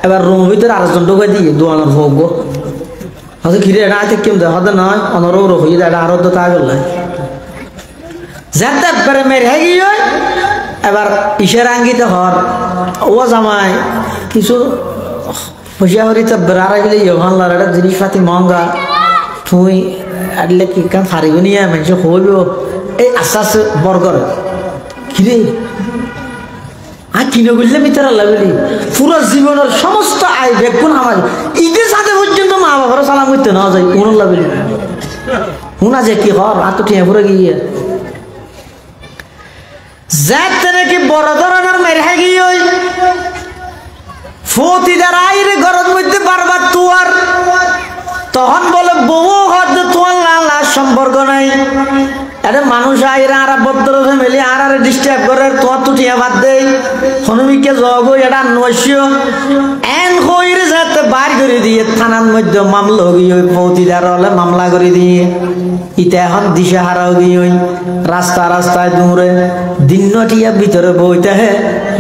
এবার রুমের ভিতরে আরেকজন ঢোকা দিয়ে দোয়ানোর ভোগ হয়তো ঘিরে এটা আছে কেমন হয়তো নয় অনরও হয়ে যায় এটা আরো তো তা করলে যাতে একবারে মেরে গিয়ে এবার ইসের আঙ্গিতে হর ও জামাই কিছু পয়সা হরিতে বেড়ারা গেলে ইহানলার একটা জিনিসপাতি মহঙ্গা তুই আটলে কি কাম ফারিব নিয়ে মানুষ হইব এই আস্তে আস্তে বর্গর কিরে আর কিনে বললে মিটার আল্লাহ বলি পুরো জীবনের সমস্ত আয় বেগুন আমার ঈদের সাথে পর্যন্ত মা বাবার সালাম করতে না যায় উনল্লাহ বলি শুনা যে কি হর আর তো টিয়া পুরো গিয়ে যাতে নাকি বড় ধরনের মেরে গিয়ে ফতিদার আইরে ঘরের মধ্যে বারবার তুয়ার তখন বলে বউ হয়তো তোমার লাল সম্পর্ক নাই আরে মানুষ আইরা আর বদ্র ফ্যামিলি আর ডিস্টার্ব করে তোমার তুটিয়া বাদ দেই হনুমিকে জগ এটা নৈশ্য এন হইরে যাতে বার করে দিয়ে থানার মধ্যে মামলা গিয়ে ফৌতিদার হলে মামলা করে দিয়ে ইতে এখন দিশা হারাও গিয়ে রাস্তা রাস্তায় দূরে দিনটিয়া ভিতরে বইতে হে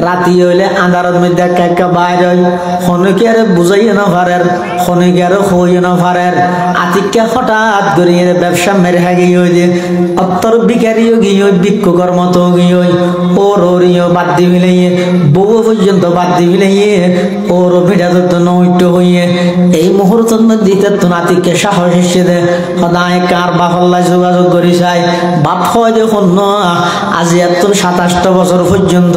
রাতি হইলে আন্ধারের মধ্যে একা বাইর হয় হনুকে আরে বুঝাইয়ে না পারের হনুকে আরো হইয়ে না পারের আতিককে হঠাৎ করে ব্যবসা মেরে গিয়ে যে অত্তর বিকারিও গিয়ে বিক্ষুকর মতো গিয়ে ওর ওরিও বাদ দিবিলে বউ পর্যন্ত বাদ দিবিলে ওর ভিড়া তো নৈট হইয়ে এই মুহূর্তের মধ্যে তো নাতিকে সাহস এসে দে সদায় কার বাফল্লায় যোগাযোগ করি চাই বাপ হয় দেখুন ন আজি এত 27 বছর পর্যন্ত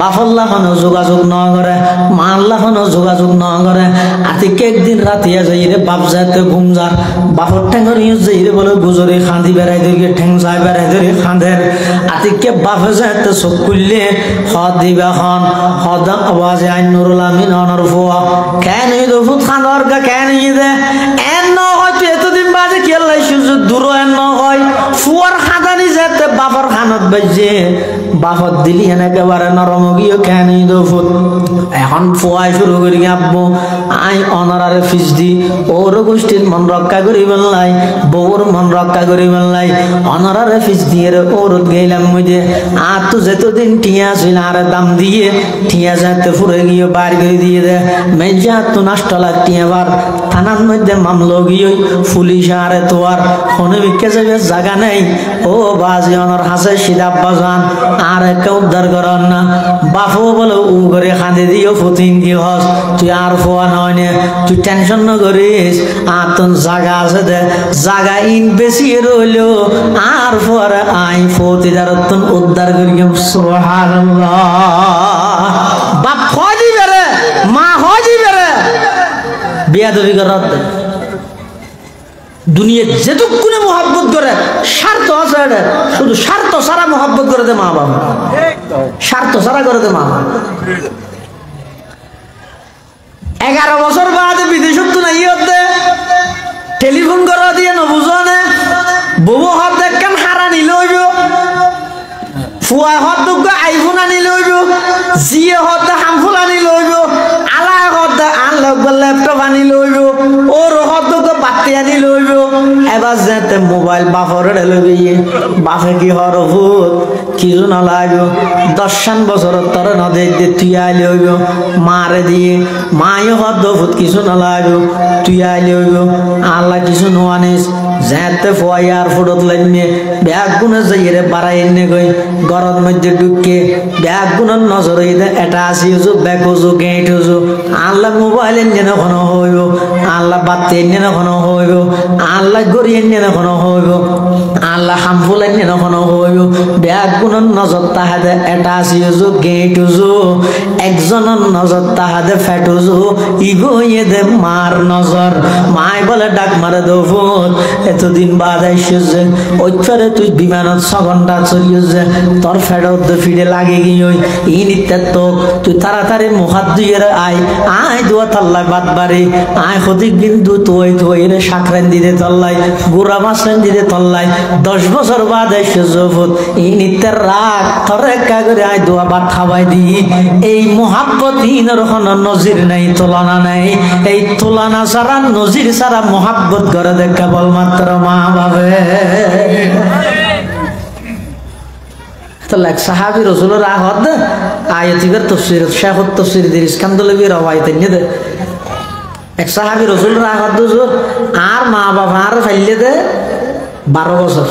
বাফল্লা হনো যোগাযোগ ন করে মাল্লা হনো যোগাযোগ ন করে আতিকে একদিন রাতিয়া যাই রে বাপ যাতে ঘুম যা বাপর ঠেঙ্গর যাই রে বলে গুজরে খাঁদি বেড়াই দিকে ঠেং যায় বেড়াই ধরে খাঁদের আতিকে বাপে যাতে চোখ খুললে হদ দিবা খন হদ আওয়াজে আইন নুরুল আমিন অনর ফুয়া কেন ফুট খাঁদর কা কেন দে এন ন হয়তো এতদিন বাজে কেলাই সুযোগ দূর এন ন হয় ফুয়ার খাঁদানি যাতে বাপর খানত বাজছে বাপত দিলি এনে একেবারে নরম গিয়ে কেন ফুট এখন ফুয়াই শুরু করি আব্বু আই অনারারে ফিস দি ওর গোষ্ঠীর মন রক্ষা করি বললাই বউর মন রক্ষা করি বললাই অনারারে ফিস দিয়ে ওর গেলাম মুঝে আর তো যতদিন টিয়া ছিল আর দাম দিয়ে টিয়া যাতে ফুরে গিয়ে বার করে দিয়ে দে মেজা তো নষ্ট লাগটি আবার থানার মধ্যে মামলো গিয়ে পুলিশ আরে তো আর কোনো বিকে যাবে জায়গা নেই ও বাজি অনর হাসে সিধা বাজান আর একটা উদ্ধার করার না বাপও বলে উ করে খাঁদে দিও ফুতিন কি হস তুই আর ফোয়া নয় নে তুই টেনশন না করিস আর তোর জায়গা আছে দে জায়গা ইন বেশি রইলো আর পরে আই ফতিদার তোর উদ্ধার করি সুবহানাল্লাহ বাপ হয় দিবে রে মা হয় দিবে রে বিয়া দবি কর দুনিয়া যেটুকুনে মহব্বত করে স্বার্থ আছে, শুধু স্বার্থ ছাড়া মহব্বত করে দে মা বাবা, স্বার্থ ছাড়া করে দে মা বাবা। 11 বছর বাদে বিদেশত তো নাই হতে টেলিফোন করা দিয়ে নবুজনে বউ হাত দেখেন হারা নিলে হইব, ফুয়া হাত আইফোন আনিলে হইব, জিয়ে হাত হামফুল আনিলে হইব, আলা হাত আনলক ল্যাপটপ আনিলে হইব, ওর হাত বাতি আনিলে হইব। এবার যেতে মোবাইল বাপরে লইবে, বাপে কি হর ভূত কিছু না লাগবে। 10 বছর তোর নদী দিয়ে তুই আইলে হইব, মারে দিয়ে মাই হদ ভূত কিছু না লাগবে, তুই আইলে হইব। আল্লাহ কিছু নোয়ানিস যেতে ফয়ার ফুটত লাইনে ব্যাগ গুনে যাইরে বাড়াই এনে গই গরম মধ্যে ঢুকে ব্যাগ গুনের নজর এটা আসি হজু ব্যাগ হজু গেট হজু। আল্লাহ মোবাইল এনে এখনো হইব, আল্লাহ বাতি এনে এখনো হইব, আল্লাহ গড়ি এনে এখনো হইব, আল্লাহ হামফুল এনে এখনো হইব। ব্যাগ গুনের নজর তাহাদে এটা আসি হজু গেট হজু, একজনের নজর তাহাদে ফেট হজু, ইগো দে মার নজর। মাই বলে ডাক মারে দফুন এতদিন বাদ আইসে ওইখানে তুই বিমানত 6 ঘন্টা চলিয়েছে, তোর ফেরত ফিরে লাগে গিয়ে ই নিতে তো তুই তাড়াতাড়ি মুখাত দিয়ে আয় আয় দুয়া তাল্লাই বাদ বাড়ি আয় হদিক বিন্দু তুই তুই রে সাকরেন দিতে তল্লাই গুড়া মাসেন দিতে তল্লাই। 10 বছর বাদ আইসে জফত ই নিতে রাগ তোরে কাগরে আয় দোয়া ভাত খাওয়াই দি। এই মোহাব্বত ইনর কোন নজির নাই, তুলনা নাই। এই তুলনা ছাড়া নজির ছাড়া মোহাব্বত করে দেখ কেবলমাত্র মা বাবা। এক সাহাবী রাসূলের আহদ আয়াতিবের তাফসীর শায়খুত তাফসীর দিরিস কান্দলবি রওয়ায়াত নিদে এক সাহাবী রাসূলের আহদ আর মা বাবা আর ফাইলে দে 12 বছর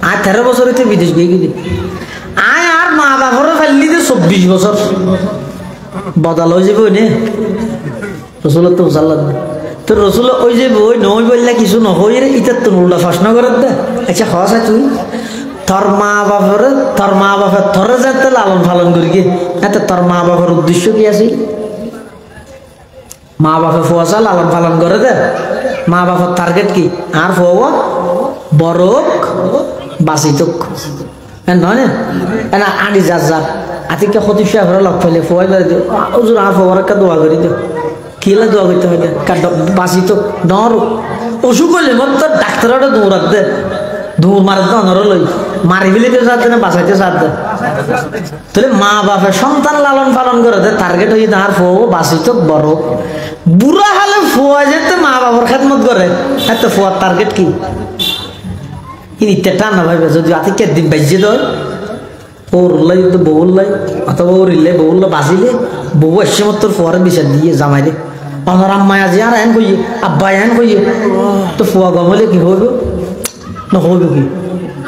আর 13 বছরতে বিদেশ গিয়ে গেলি আয় আর মা বাবার ফাইলি দে 24 বছর বদল হয়ে যাবে নে রাসূলের তো সাল্লাল্লাহু তো রাসূল ওই যে বই নই বললা কিছু ন হই রে ইতা তো উল্টা প্রশ্ন করে দে। আচ্ছা হস তুই তোর মা বাবার তোর যাতে লালন পালন করি গে এত তোর মা বাবার উদ্দেশ্য কি আছে? মা বাবা ফুয়াশা লালন পালন করে দে, মা বাবার টার্গেট কি? আর ফুয়া বড় বাঁচিতক নয় না আনি যা যা আতিকে সতীশা ঘরে লগ পাইলে ফুয়াই করে দিও ওজোর আর ফুয়ার একটা দোয়া করি দিও কিলা দোয়া করতে হয় বাঁচিতক নর অসুখ হইলে মত তোর ডাক্তারটা দৌড়াত দে দৌড় মারে তো অনর লই মারি ফেলিতে চাচ্ছে না বাঁচাইতে চাচ্ছে। তাহলে মা বাপের সন্তান লালন পালন করে দে টার্গেট হয়ে তার ফো বাঁচিতক বড় বুড়া হলে ফুয়া যেতে মা বাবার খেদমত করে এত ফুয়ার টার্গেট কি? ইনিতে টানা ভাইবে যদি আতিকে দিন বাজিয়ে দেয় ওর লাই তো বউল লাই অথবা ওর ইলে বউল বাজিলে বউ এসে মত তোর ফুয়ারে বিচার দিয়ে জামাই রে অনর আম্মায় আজি আর এন কইয়ে আব্বা এন কইয়ে তো ফুয়া গমলে কি হইব না হইব কি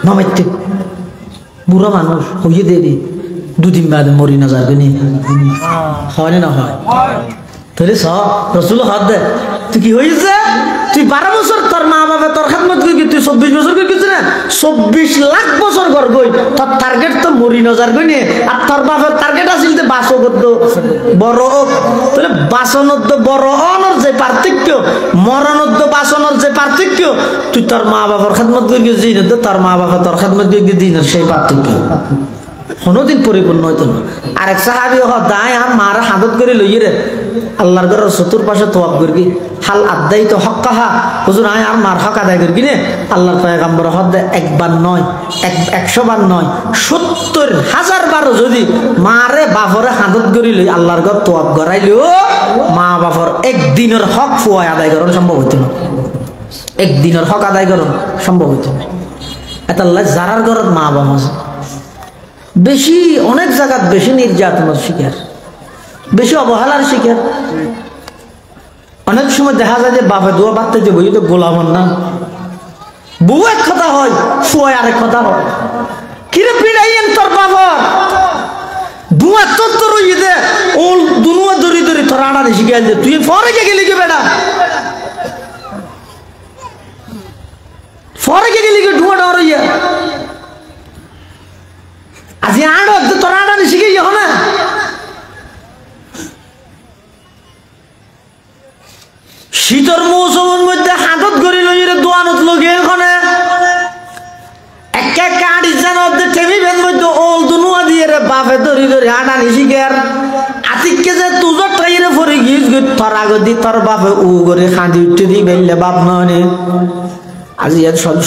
নমাইতে বুড়া মানুষ হইয়ে দেবে 2 দিন বাদে মরি না যাবে নি হয় না হয়? তাহলে রসুল হাত দে তুই কি হয়েছে তুই 12 বছর তোর মা বাবা তোর খেদমত করি তুই 24 বছর করে কিছু না 24 লাখ বছর কর গই তোর টার্গেট তো মরি নজর গই নি আর তোর বাবার টার্গেট আছিল যে বাসগত বড় তাহলে বাসনত বড় অনর যে পার্থক্য মরণত বাসনের যে পার্থক্য তুই তোর মা বাবার খেদমত করি দিন তোর মা বাবা তোর খেদমত করি দিন সেই পার্থক্য কোনোদিন পরিপূর্ণ হইতো না। আর এক সাহাবী দায় আর মার হাদত করে লইয়ে রে আল্লাহর ঘরের চতুর্পাশে তোয়াব করবি হাল আদাই তো হক কাহা হুজুর আয় আর মার হক আদায় করবি নে আল্লাহর পয়গম্বর হদ একবার নয় 100 বার নয় 70,000 বার যদি মারে বাপরে হাদত করি লই আল্লাহর ঘর তোয়াব করাইলেও মা বাপর একদিনের হক ফুয়ায় আদায় করানো সম্ভব হইতো না, একদিনের হক আদায় করানো সম্ভব হইতো না। এটা যারার ঘরের মা বাবা বেশি অনেক জায়গাত বেশি নির্যাতনের শিকার বেশি অবহেলার শিকার। অনেক সময় দেখা যায় যে বাপে দোয়া বাড়তে যে বই তো গোলামন না বউ এক কথা হয় ফুয়ায় আরেক কথা হয় কিরে পিড়াইয়েন তোর বাবার দুয়া তোর রইয়ে দে ও দুনুয়া দড়ি দড়ি তোর আড়া দিয়ে শিখাই দে তুই ফরে গেলি কে বেটা ফরে গেলি কে ধুয়া ডরাইয়া আজি আড় তোর আড়া দিয়ে শিখাই যখন না শীতর মৌসুমের মধ্যে হাতত গড়ি লইরে দোয়ানো বাপে ধরি ধরি হাঁটা নিশিকের আতিককে যে তুজর টাইরে পরে গিয়েছ তোর আগদি তোর বাপে উ করে খাঁদি উঠতে দি বেললে বাপ নয় আজি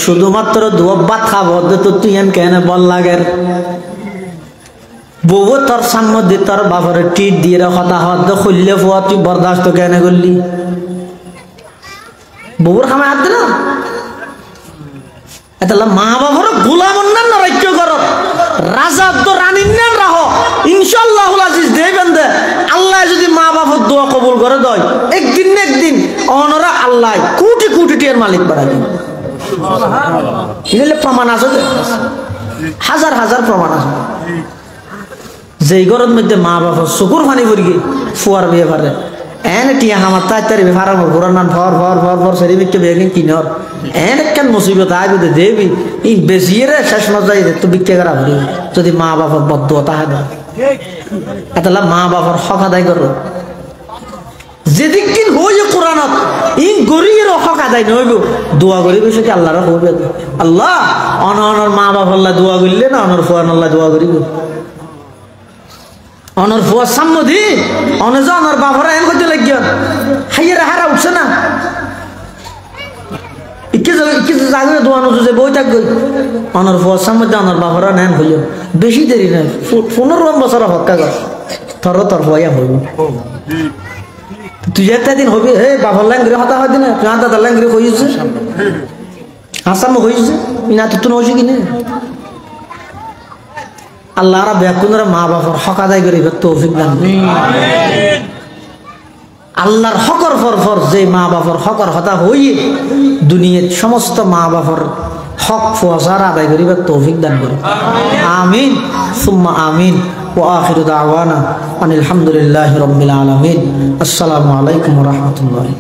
শুধুমাত্র দুয়াত খাবো তো তুই কেন বল লাগের বউ তোর সামনে তোর বাপরে টিট দিয়ে কথা হত খুললে ফুয়া তুই বরদাস্ত কেন করলি বউর খামে হাত দিল এটা মা বাবার গোলাম অন্যান্য রাজ্য কর রাজা তো রানীর নাম রাহ ইনশাল্লাহ দেবেন দে আল্লাহ যদি মা বাবার দোয়া কবুল করে দেয় একদিন না একদিন অনরা আল্লাহ কোটি কোটি টিয়ার মালিক বাড়াবে প্রমাণ আছে হাজার হাজার প্রমাণ আছে যে ঘরের মধ্যে মা বাবার চকুর ফানি পড়ি ফুয়ার বিয়ে পারে এনে টিয়া আমার তাড়াতাড়ি ফারাম ঘোরার নাম ফর ফর ফর ফর সেরি বিকে বেগিন কিনর এনে কেন মুসিবত আই বুঝে দেবি ই বেশি রে শেষ মজাই রে তো বিকে করা ভরি যদি মা বাবার বদুয়া তাহা দেয় এতলা মা বাবার হক আদায় করো যেদিক দিন হয়ে কোরআনত ই গরিয়ের হক আদায় নইব দোয়া করি বসে কি আল্লাহর হবে আল্লাহ অনর মা বাবার দোয়া করলে না অনর ফুয়ান আল্লাহ দোয়া করিব অনর ফুয়ার সাম্মদি অনজ অনর বাবারা এন করতে লাগিয়া হাইয়ের হারা উঠছে না জাগে দোয়ানো যে বই থাকবে অনর ফুয়ার সাম্মদি অনর বাবারা নেন হইয়া বেশি দেরি নাই 15 বছর হক্কা গা তর তর হইয়া হইব তুই একটা দিন হবি হে বাবার ল্যাঙ্গরে হতা হয় না তুই দাদার ল্যাঙ্গরে হইছে আসামে হইছে না তুই নইছে কিনে আল্লাহরা ব্যাকুনরা মা বাবার হক আদায় করিবে তৌফিক দান আল্লাহর হকর ফর যে মা বাবার হকর হতা হইয়ে দুনিয়ার সমস্ত মা বাবার হক ফসার আদায় করিবে তৌফিক দান করে আমিন সুম্মা আমিন ওয়া আখিরু দাওয়ানা আনিল হামদুলিল্লাহি রাব্বিল আলামিন আসসালামু আলাইকুম ওয়া রাহমাতুল্লাহি